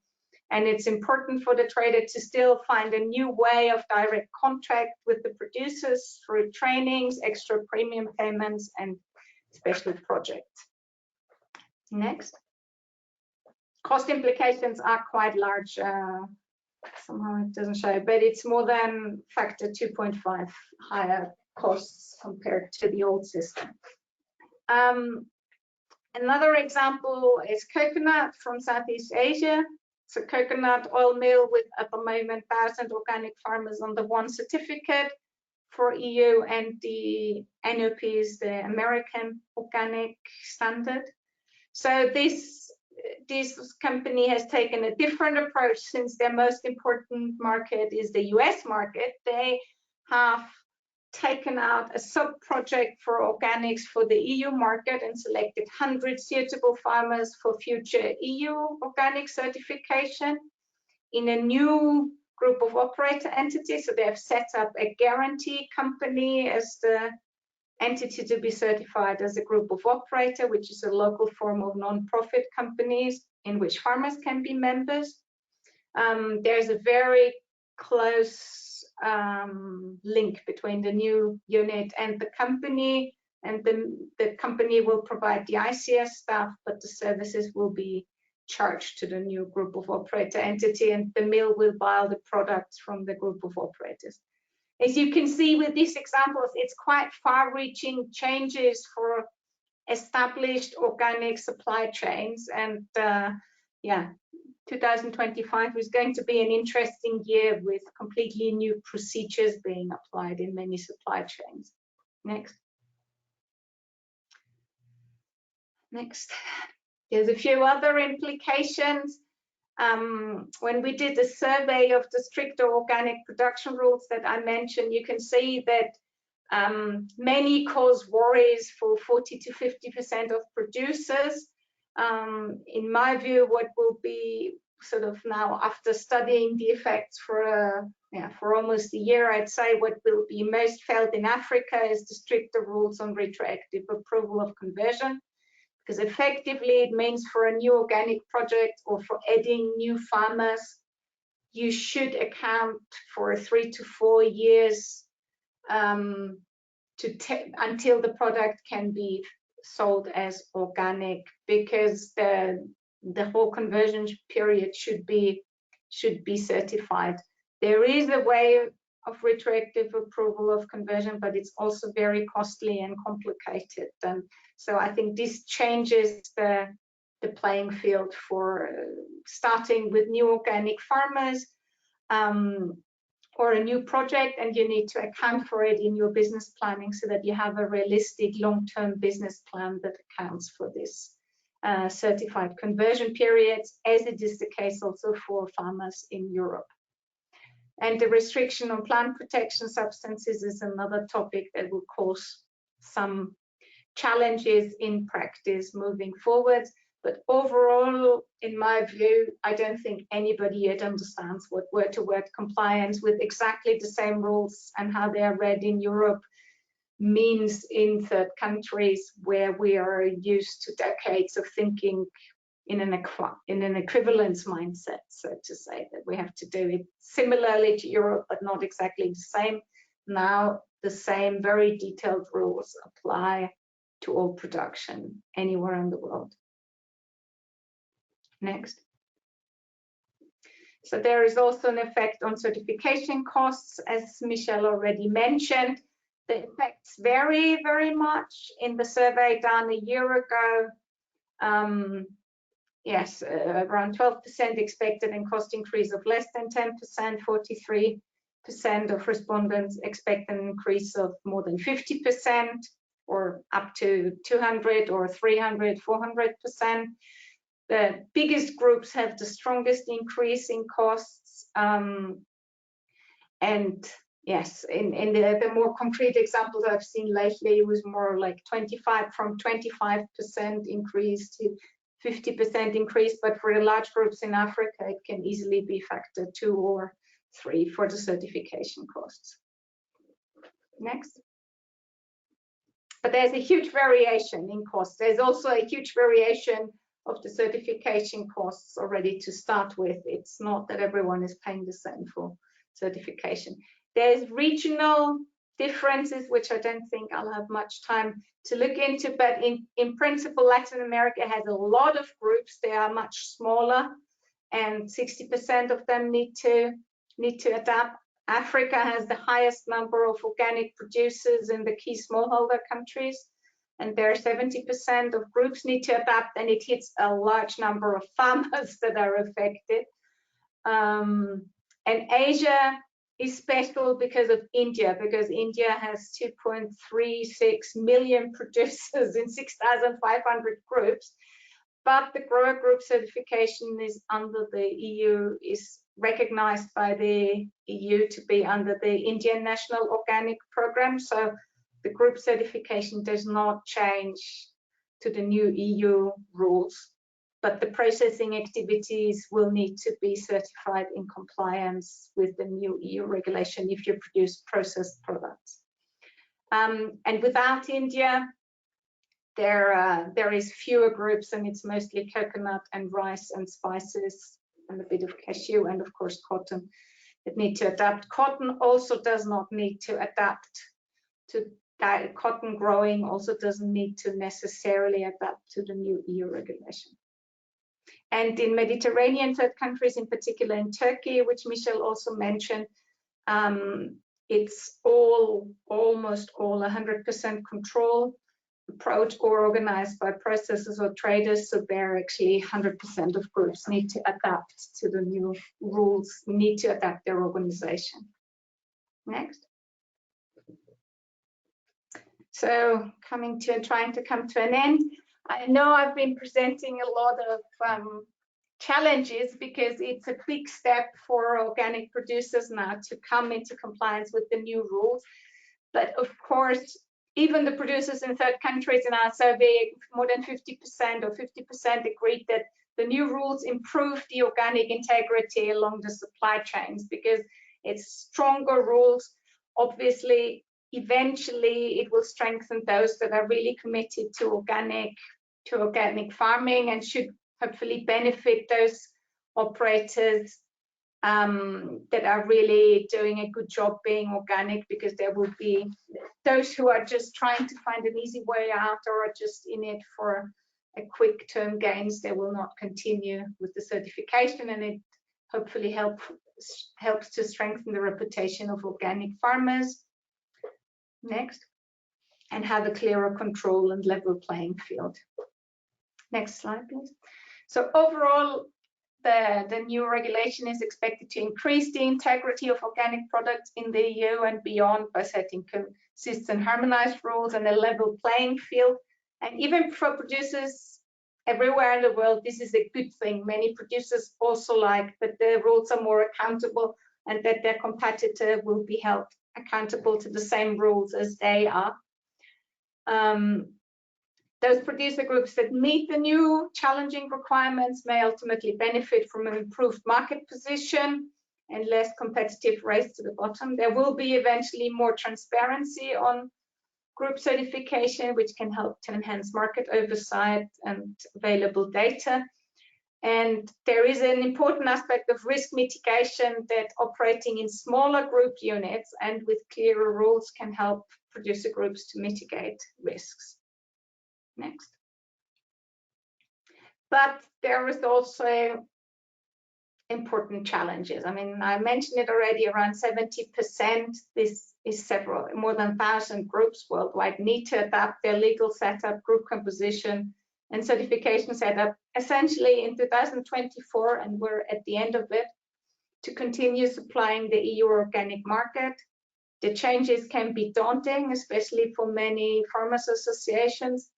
And it's important for the trader to still find a new way of direct contact with the producers through trainings, extra premium payments, and special projects. Next. Cost implications are quite large. Somehow it doesn't show, but it's more than factor 2.5 higher costs compared to the old system. Another example is coconut from Southeast Asia. It's a coconut oil mill with at the moment 1,000 organic farmers under one certificate for EU, and the NOP is the American organic standard. So this company has taken a different approach, since their most important market is the US market. They have taken out a sub-project for organics for the EU market and selected 100 suitable farmers for future EU organic certification in a new group of operator entities. So they have set up a guarantee company as the entity to be certified as a group of operator, which is a local form of non-profit companies in which farmers can be members. There's a very close link between the new unit and the company, and the company will provide the ICS staff, but the services will be charged to the new group of operator entity, and the mill will buy the products from the group of operators. As you can see with these examples, it's quite far-reaching changes for established organic supply chains, and yeah, 2025 is going to be an interesting year with completely new procedures being applied in many supply chains. Next. Next. There's a few other implications. When we did a survey of the stricter organic production rules that I mentioned, you can see that many cause worries for 40 to 50% of producers. In my view, what will be sort of now, after studying the effects for almost a year, I'd say what will be most felt in Africa is the stricter rules on retroactive approval of conversion, because effectively it means for a new organic project or for adding new farmers, you should account for 3 to 4 years until the product can be sold as organic, because the whole conversion period should be certified. There is a way of retroactive approval of conversion, but it's also very costly and complicated. And so I think this changes the playing field for starting with new organic farmers or a new project, and you need to account for it in your business planning so that you have a realistic long-term business plan that accounts for this certified conversion periods, as it is the case also for farmers in Europe. And the restriction on plant protection substances is another topic that will cause some challenges in practice moving forward. But overall, in my view, I don't think anybody yet understands what word-to-word compliance with exactly the same rules and how they are read in Europe means in third countries, where we are used to decades of thinking in an equivalence mindset, so to say, that we have to do it similarly to Europe, but not exactly the same. Now, the same very detailed rules apply to all production anywhere in the world. Next. So there is also an effect on certification costs, as Michelle already mentioned. The effects vary very much. In the survey done a year ago, yes, around 12% expected a cost increase of less than 10%, 43% of respondents expect an increase of more than 50%, or up to 200 or 300, 400%. The biggest groups have the strongest increase in costs. And yes, in the more concrete examples I've seen lately, it was more like 25% increase to 50% increase. But for the large groups in Africa, it can easily be factor 2 or 3 for the certification costs. Next. But there's a huge variation in costs. There's also a huge variation of the certification costs already to start with. It's not that everyone is paying the same for certification. There's regional differences, which I don't think I'll have much time to look into, but in principle, Latin America has a lot of groups. They are much smaller, and 60% of them need to adapt. Africa has the highest number of organic producers in the key smallholder countries, and there are 70% of groups need to adapt, and it hits a large number of farmers that are affected. And Asia is special because of India, because India has 2.36 million producers in 6,500 groups, but the grower group certification is under the EU, is recognized by the EU to be under the Indian National Organic Program. So the group certification does not change to the new EU rules, but the processing activities will need to be certified in compliance with the new EU regulation if you produce processed products. And without India, there is fewer groups, and it's mostly coconut and rice and spices and a bit of cashew and of course cotton that need to adapt. Cotton also does not need to adapt to that. Cotton growing also doesn't need to necessarily adapt to the new EU regulation. And in Mediterranean third countries, in particular in Turkey, which Michel also mentioned, it's almost all 100% control approach or organized by processors or traders. So there actually 100% of groups need to adapt to the new rules, need to adapt their organization. Next. So trying to come to an end. I know I've been presenting a lot of challenges because it's a big step for organic producers now to come into compliance with the new rules. But of course, even the producers in third countries in our survey, more than 50% or 50% agreed that the new rules improve the organic integrity along the supply chains because it's stronger rules. Obviously, eventually it will strengthen those that are really committed to organic farming and should hopefully benefit those operators that are really doing a good job being organic, because there will be those who are just trying to find an easy way out or are just in it for a quick term gains. They will not continue with the certification, and it hopefully helps to strengthen the reputation of organic farmers. Next. And have a clearer control and level playing field. Next slide, please. So overall, the new regulation is expected to increase the integrity of organic products in the EU and beyond by setting consistent harmonized rules and a level playing field. And even for producers everywhere in the world, this is a good thing. Many producers also like that the rules are more accountable and that their competitor will be held accountable to the same rules as they are. Those producer groups that meet the new challenging requirements may ultimately benefit from an improved market position and less competitive race to the bottom. There will be eventually more transparency on group certification, which can help to enhance market oversight and available data. And there is an important aspect of risk mitigation that operating in smaller group units and with clearer rules can help producer groups to mitigate risks. Next. But there is also important challenges. I mean, I mentioned it already, around 70%, this is more than 1,000 groups worldwide need to adapt their legal setup, group composition, and certification setup essentially in 2024, and we're at the end of it, to continue supplying the EU organic market. The changes can be daunting, especially for many farmers associations.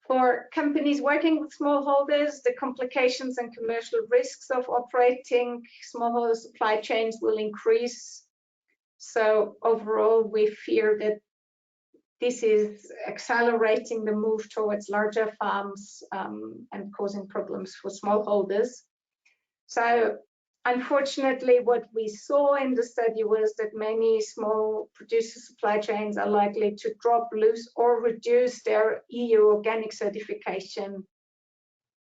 For companies working with smallholders, the complications and commercial risks of operating smallholder supply chains will increase. So overall, we fear that this is accelerating the move towards larger farms and causing problems for smallholders. So unfortunately, what we saw in the study was that many small producer supply chains are likely to drop, lose, or reduce their EU organic certification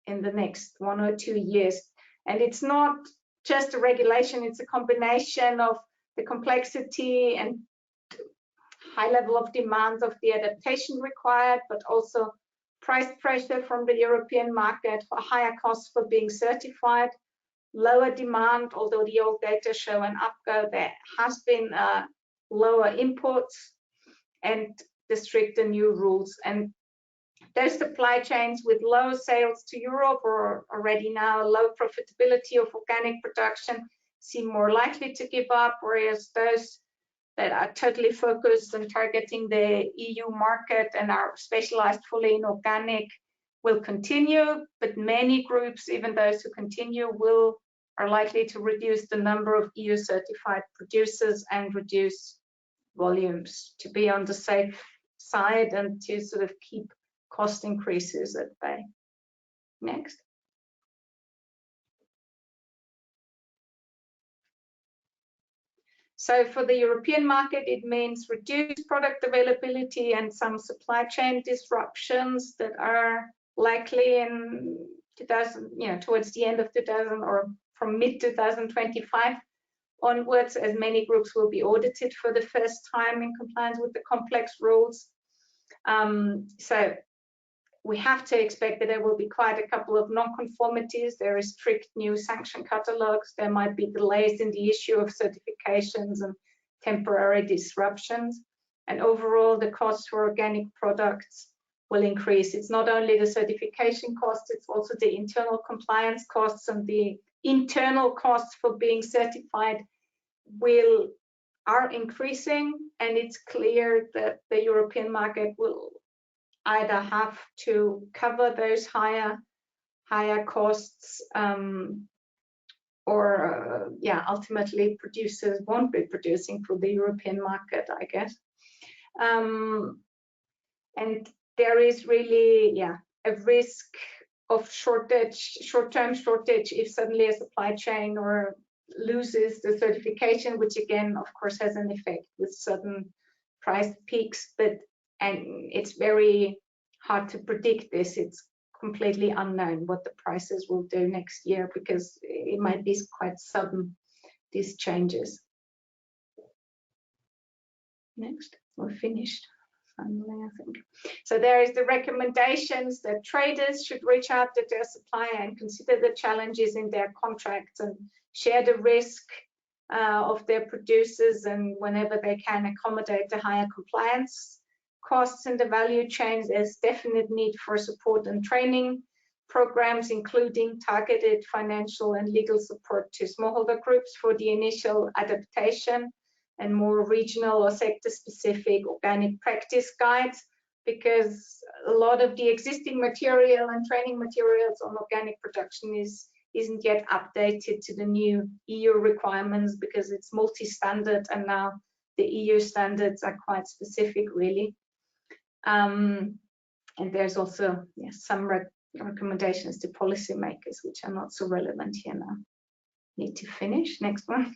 in the next 1 or 2 years. And it's not just a regulation, it's a combination of the complexity and high level of demand of the adaptation required, but also price pressure from the European market for higher costs for being certified, lower demand, although the old data show an upgo, there has been lower imports, and the stricter new rules. And those supply chains with low sales to Europe or already now low profitability of organic production seem more likely to give up, whereas those that are totally focused on targeting the EU market and are specialized fully in organic will continue. But many groups, even those who continue, are likely to reduce the number of EU certified producers and reduce volumes to be on the safe side and to sort of keep cost increases at bay. Next. So for the European market, it means reduced product availability and some supply chain disruptions that are likely in 2000, towards the end of 2000 or from mid-2025 onwards, as many groups will be audited for the first time in compliance with the complex rules. So we have to expect that there will be quite a couple of non-conformities. There is strict new sanction catalogs. There might be delays in the issue of certifications and temporary disruptions. And overall, the cost for organic products will increase. It's not only the certification costs, it's also the internal compliance costs, and the internal costs for being certified are increasing. And it's clear that the European market will either have to cover those higher costs, or ultimately producers won't be producing for the European market, I guess. And there is really a risk of short-term shortage if suddenly a supply chain or loses the certification, which again of course has an effect with sudden price peaks, and it's very hard to predict this. It's completely unknown what the prices will do next year, because it might be quite sudden, these changes. Next, we're finished. Finally, I think. So there is the recommendations that traders should reach out to their supplier and consider the challenges in their contracts and share the risk of their producers, and whenever they can accommodate the higher compliance costs in the value chains. There's definite need for support and training programs, including targeted financial and legal support to smallholder groups for the initial adaptation, and more regional or sector-specific organic practice guides, because a lot of the existing material and training materials on organic production isn't yet updated to the new EU requirements, because it's multi-standard, and now the EU standards are quite specific, really. And there's also some recommendations to policymakers, which are not so relevant here now. Need to finish. Next one.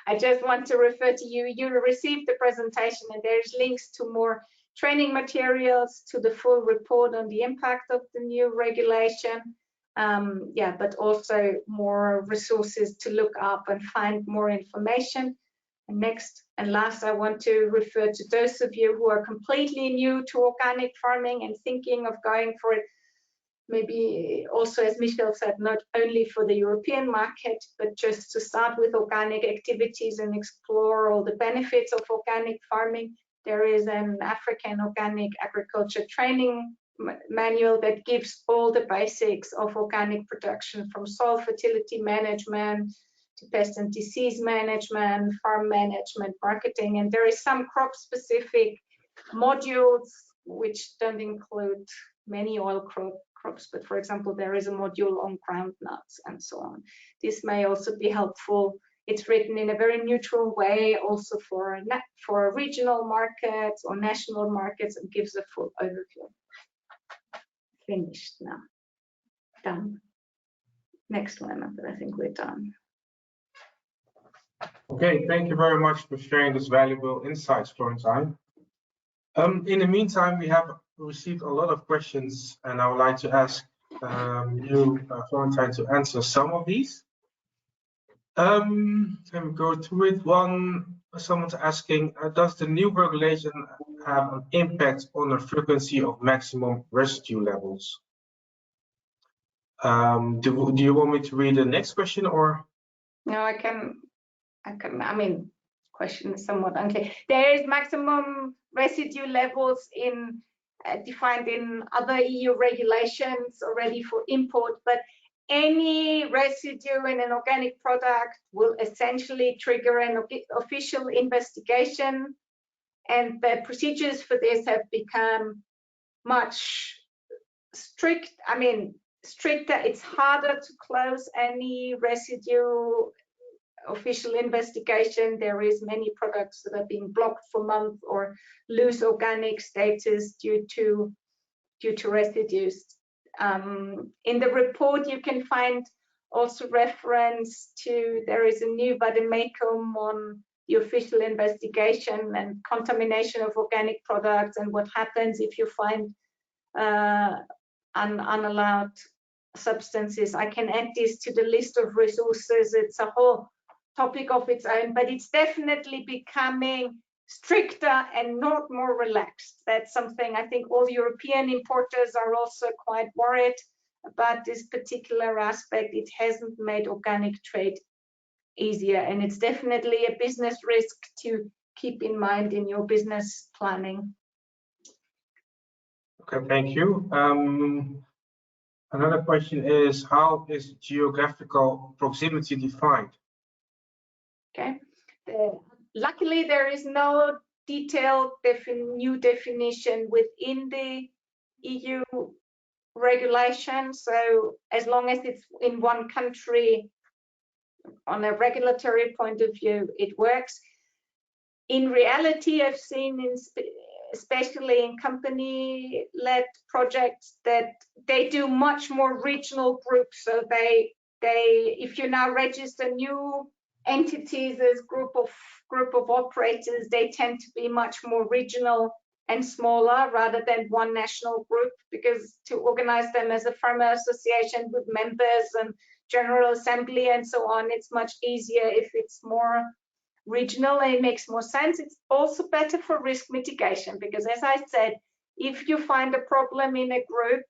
I just want to refer to you. You received the presentation, and there's links to more training materials, to the full report on the impact of the new regulation. But also more resources to look up and find more information. And next and last, I want to refer to those of you who are completely new to organic farming and thinking of going for it. Maybe also, as Michel said, not only for the European market, but just to start with organic activities and explore all the benefits of organic farming. There is an African organic agriculture training manual that gives all the basics of organic production, from soil fertility management to pest and disease management, farm management, marketing. And there is some crop-specific modules which don't include many oil crops, but for example, there is a module on groundnuts and so on. This may also be helpful. It's written in a very neutral way, also for regional markets or national markets, and gives a full overview. Finished now. Done. Next one, but I think we're done. Okay, thank you very much for sharing this valuable insights, Florentine. In the meantime, we have received a lot of questions, and I would like to ask you, Florentine, to answer some of these. Let me go through it. Someone's asking, does the new regulation have an impact on the frequency of maximum residue levels? Do you want me to read the next question, or? No, I can, I mean, question is somewhat unclear. There is maximum residue levels in defined in other EU regulations already for import, but any residue in an organic product will essentially trigger an official investigation, and the procedures for this have become much strict. I mean, stricter. It's harder to close any residue official investigation. There is many products that are being blocked for months or lose organic status due to residues. In the report, you can find also reference to, there is a new vademecum on the official investigation and contamination of organic products and what happens if you find unallowed substances. I can add this to the list of resources. It's a whole topic of its own, but it's definitely becoming stricter and not more relaxed. That's something I think all European importers are also quite worried about this particular aspect. It hasn't made organic trade easier, and it's definitely a business risk to keep in mind in your business planning. Okay, thank you. Another question is, how is geographical proximity defined? Okay. Luckily, there is no detailed new definition within the EU regulation. So as long as it's in one country, on a regulatory point of view, it works. In reality, I've seen, especially in company-led projects, that they do much more regional groups. So if you now register new entities as group of operators, they tend to be much more regional and smaller rather than one national group, because to organize them as a farmer association with members and general assembly and so on, it's much easier if it's more regional, and it makes more sense. It's also better for risk mitigation, because as I said, if you find a problem in a group,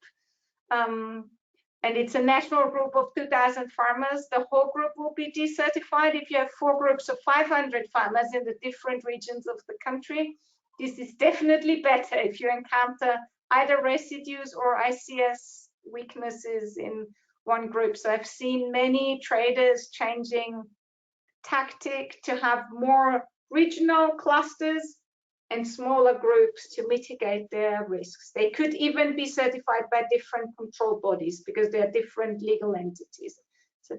and it's a national group of 2,000 farmers, the whole group will be decertified. If you have 4 groups of 500 farmers in the different regions of the country, this is definitely better if you encounter either residues or ICS weaknesses in one group. So I've seen many traders changing tactic to have more regional clusters and smaller groups to mitigate their risks. They could even be certified by different control bodies because they are different legal entities. So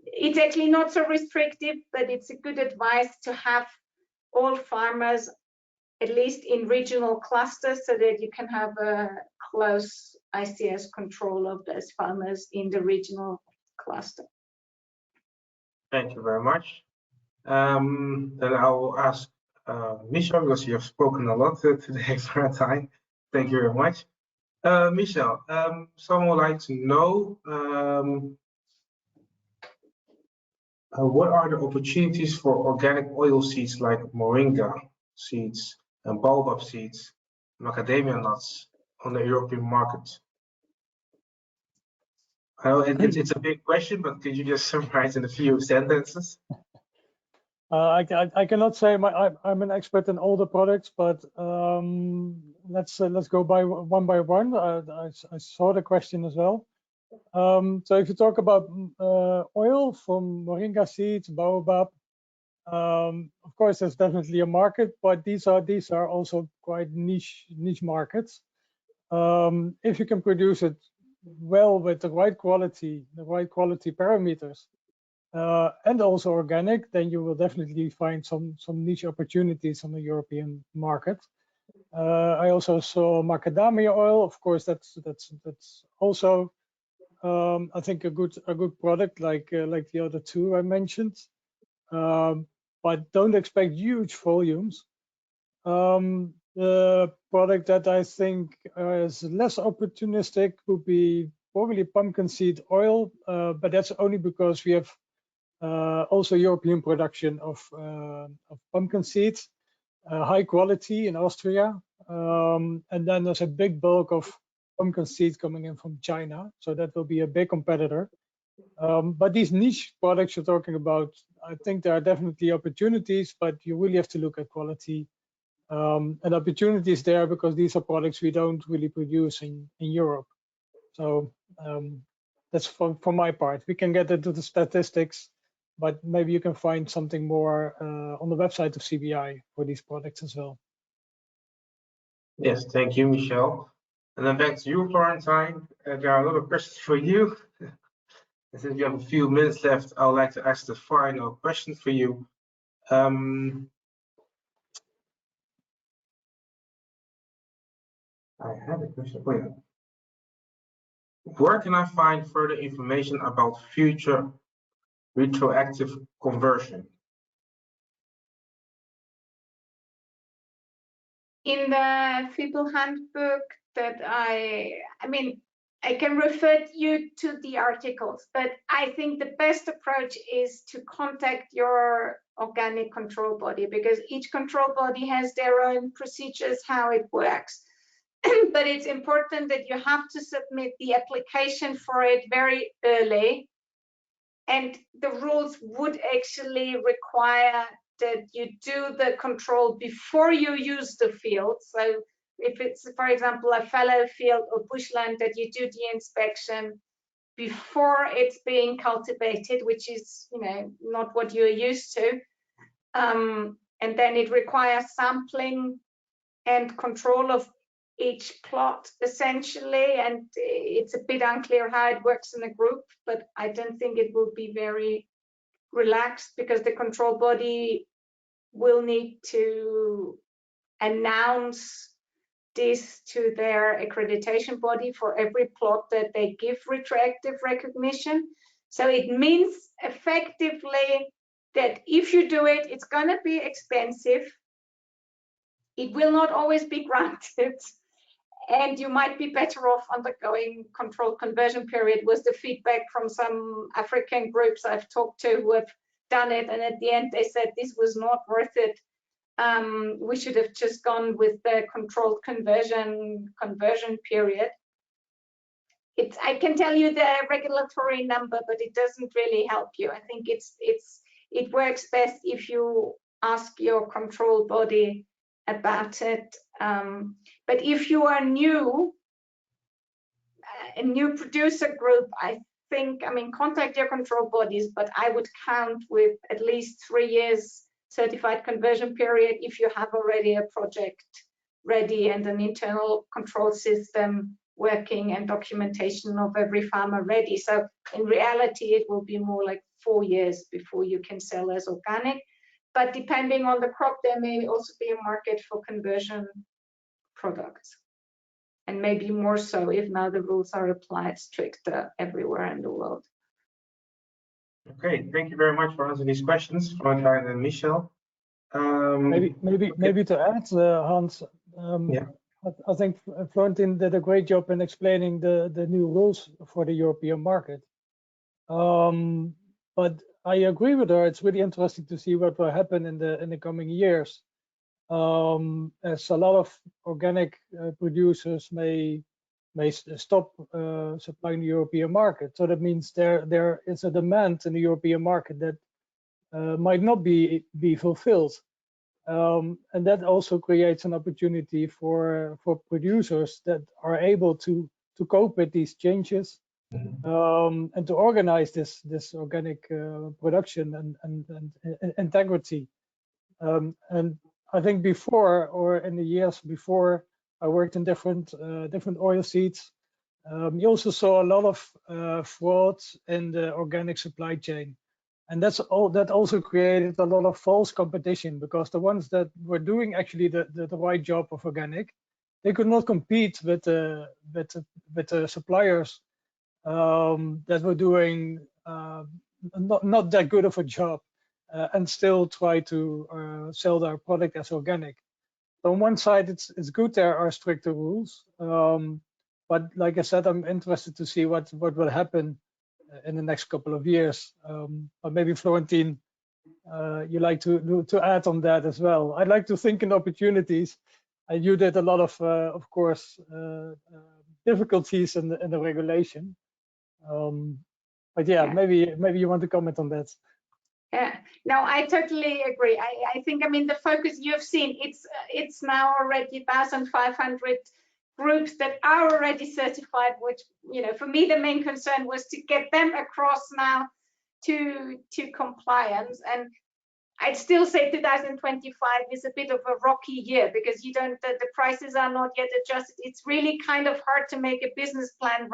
it's actually not so restrictive, but it's a good advice to have all farmers at least in regional clusters so that you can have a close ICS control of those farmers in the regional cluster. Thank you very much. Then I will ask Michel, because you have spoken a lot today for a time. Thank you very much. Michel, someone would like to know what are the opportunities for organic oil seeds like moringa seeds and baobab seeds, macadamia nuts on the European market? I know it's a big question, but could you just summarize in a few sentences? I cannot say I'm an expert in all the products, but let's go by one. I saw the question as well. So if you talk about oil from moringa seeds, baobab, of course there's definitely a market, but these are also quite niche markets. If you can produce it well with the right quality parameters, and also organic, then you will definitely find some niche opportunities on the European market. I also saw macadamia oil. Of course, that's also I think a good product like the other two I mentioned. But don't expect huge volumes. The product that I think is less opportunistic would be probably pumpkin seed oil, but that's only because we have also European production of pumpkin seeds, high quality in Austria, and then there's a big bulk of pumpkin seeds coming in from China, so that will be a big competitor. But these niche products you're talking about, I think there are definitely opportunities, but you really have to look at quality. And opportunities there because these are products we don't really produce in Europe. So that's for my part. We can get into the statistics, but maybe you can find something more on the website of CBI for these products as well. Yes, thank you, Michel. And then back to you, Florentine. There are a lot of questions for you. And since we have a few minutes left, I would like to ask the final question for you. I have a question for you. Where can I find further information about future retroactive conversion? In the FIBL handbook that I mean, I can refer you to the articles, but I think the best approach is to contact your organic control body, because each control body has their own procedures, how it works. But it's important that you have to submit the application for it very early. And the rules would actually require that you do the control before you use the field. So if it's, for example, a fallow field or bushland, that you do the inspection before it's being cultivated, which is, you know, not what you're used to. And then it requires sampling and control of each plot essentially, and it's a bit unclear how it works in a group, but I don't think it will be very relaxed, because the control body will need to announce this to their accreditation body for every plot that they give retroactive recognition. So it means effectively that if you do it, it's going to be expensive. It will not always be granted. And you might be better off undergoing controlled conversion period, was the feedback from some African groups I've talked to who have done it. And at the end, they said this was not worth it. We should have just gone with the controlled conversion period. I can tell you the regulatory number, but it doesn't really help you. I think it works best if you ask your control body about it. But if you are new, a new producer group, I mean, contact your control bodies, but I would count with at least 3 years certified conversion period if you have already a project ready and an internal control system working and documentation of every farmer ready. So in reality, it will be more like 4 years before you can sell as organic. But depending on the crop, there may also be a market for conversion products, and maybe more so if now the rules are applied stricter everywhere in the world. Okay, thank you very much for answering these questions, Florentine and Michel. Maybe to add, Hans, yeah. I think Florentine did a great job in explaining the new rules for the European market. But I agree with her. It's really interesting to see what will happen in the coming years, as a lot of organic producers may stop supplying the European market. So that means there is a demand in the European market that might not be fulfilled, and that also creates an opportunity for producers that are able to cope with these changes. And to organize this organic production and integrity. And I think before, or in the years before, I worked in different oil seeds. You also saw a lot of fraud in the organic supply chain, and that also created a lot of false competition, because the ones that were doing actually the right job of organic, they could not compete with the suppliers that were doing not that good of a job and still try to sell their product as organic. on one side, it's good there are stricter rules, but like I said, I'm interested to see what will happen in the next couple of years. But maybe Florentine, you like to add on that as well. I'd like to think in opportunities, and you did a lot of course, difficulties in the regulation. But yeah, maybe you want to comment on that. Yeah, no, I totally agree. I think, I mean, the focus you've seen, it's now already 1,500 groups that are already certified, which, you know, for me, the main concern was to get them across now to compliance. And I'd still say 2025 is a bit of a rocky year because you don't, the prices are not yet adjusted. It's really kind of hard to make a business plan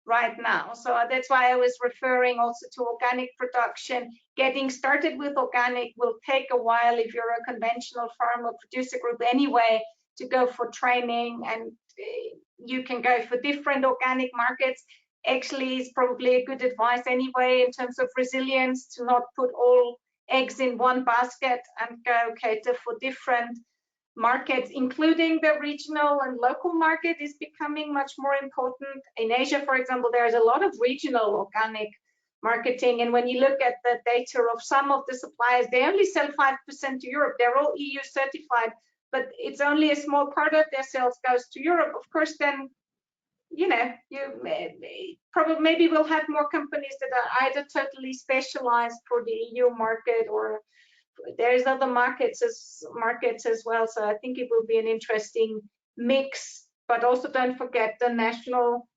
right now. So that's why I was referring also to organic production. Getting started with organic will take a while if you're a conventional farm or producer group anyway, to go for training, and you can go for different organic markets. Actually, it's probably a good advice anyway in terms of resilience to not put all eggs in one basket and go cater for different markets, including the regional and local market is becoming much more important. In Asia, for example, there's a lot of regional organic marketing. And when you look at the data of some of the suppliers, they only sell 5% to Europe. They're all EU certified, but it's only a small part of their sales goes to Europe. Of course, then, you know, you probably maybe we'll have more companies that are either totally specialized for the EU market, or there's other markets as well. So I think it will be an interesting mix, but also don't forget the national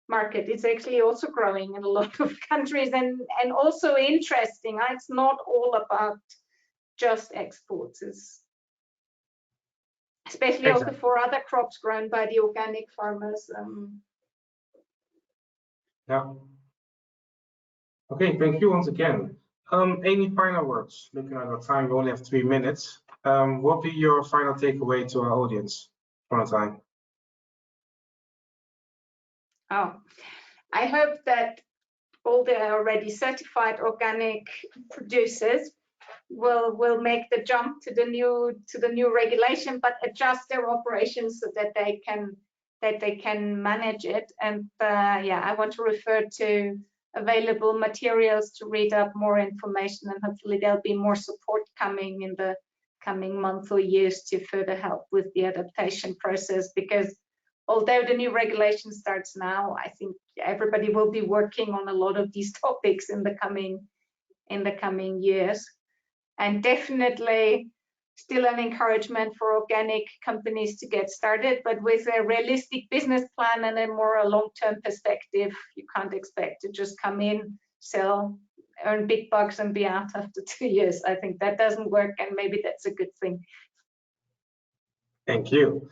market. It's actually also growing in a lot of countries, and also interesting. It's not all about just exports. It's especially also for other crops grown by the organic farmers. Yeah. Okay, thank you once again. Any final words? Looking at our time, we only have 3 minutes. What will be your final takeaway to our audience for time? Oh, I hope that all the already certified organic producers will make the jump to the new regulation, but adjust their operations so that they can manage it. And yeah, I want to refer to available materials to read up more information, and hopefully there'll be more support coming in the coming months or years to further help with the adaptation process. Because although the new regulation starts now, I think everybody will be working on a lot of these topics in the coming years. And definitely still an encouragement for organic companies to get started, but with a realistic business plan and a more long-term perspective. You can't expect to just come in, sell, earn big bucks and be out after 2 years. I think that doesn't work, and maybe that's a good thing. Thank you.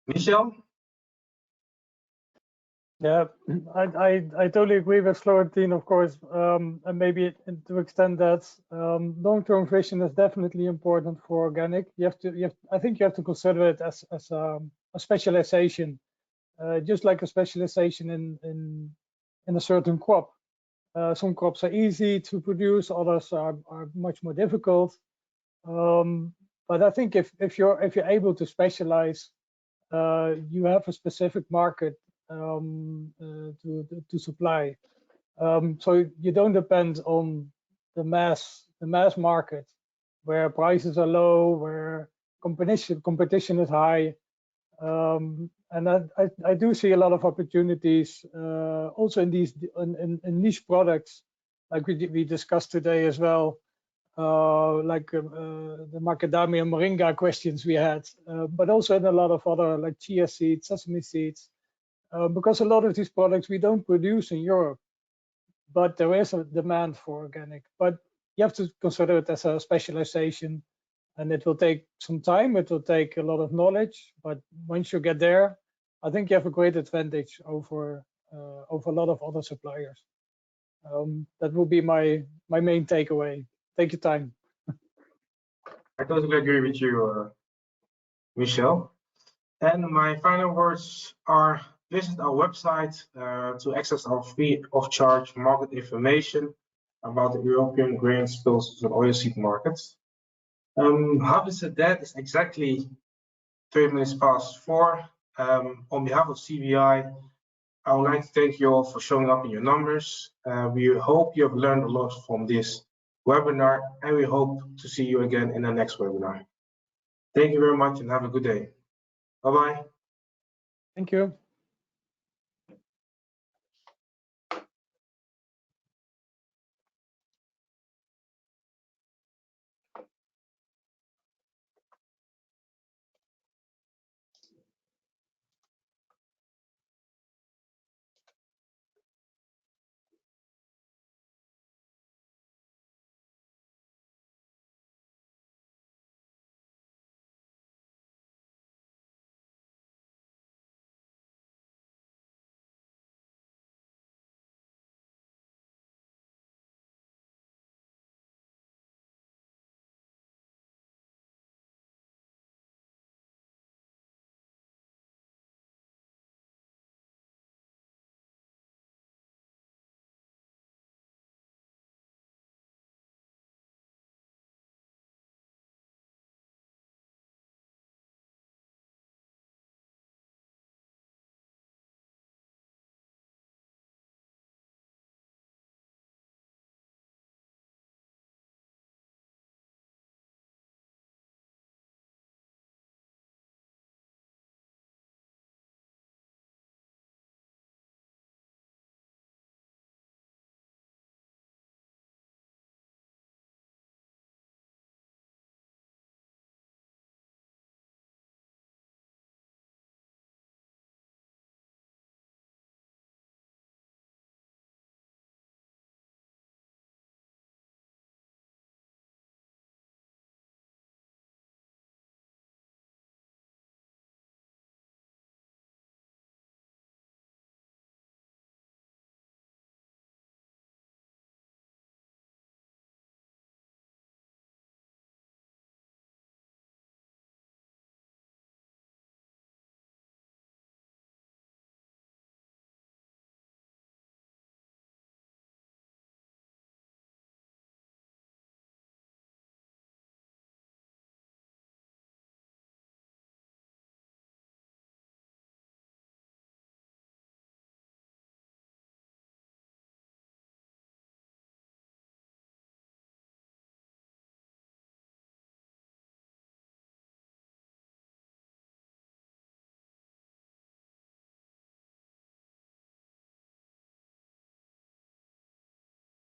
Michel? Yeah, I totally agree with Florentine, of course, and maybe to extend that, long-term vision is definitely important for organic. I think you have to consider it as a specialization, just like a specialization in a certain crop. Some crops are easy to produce, others are much more difficult. But I think if you're able to specialize, you have a specific market to supply, so you don't depend on the mass market where prices are low, where competition is high, and I do see a lot of opportunities also in these in niche products like we discussed today as well, like the macadamia moringa questions we had, but also in a lot of other like chia seeds, sesame seeds. Because a lot of these products we don't produce in Europe, but there is a demand for organic. But you have to consider it as a specialization, and it will take some time. It will take a lot of knowledge, but once you get there, I think you have a great advantage over a lot of other suppliers. That will be my main takeaway. Take your time. I totally agree with you, Michel. And my final words are: visit our website to access our free of charge market information about the European grain, spices and oilseed markets. How to say that is exactly 30 minutes past 4. On behalf of CBI, I would like to thank you all for showing up in your numbers. We hope you have learned a lot from this webinar, and we hope to see you again in the next webinar. Thank you very much and have a good day. Bye-bye. Thank you.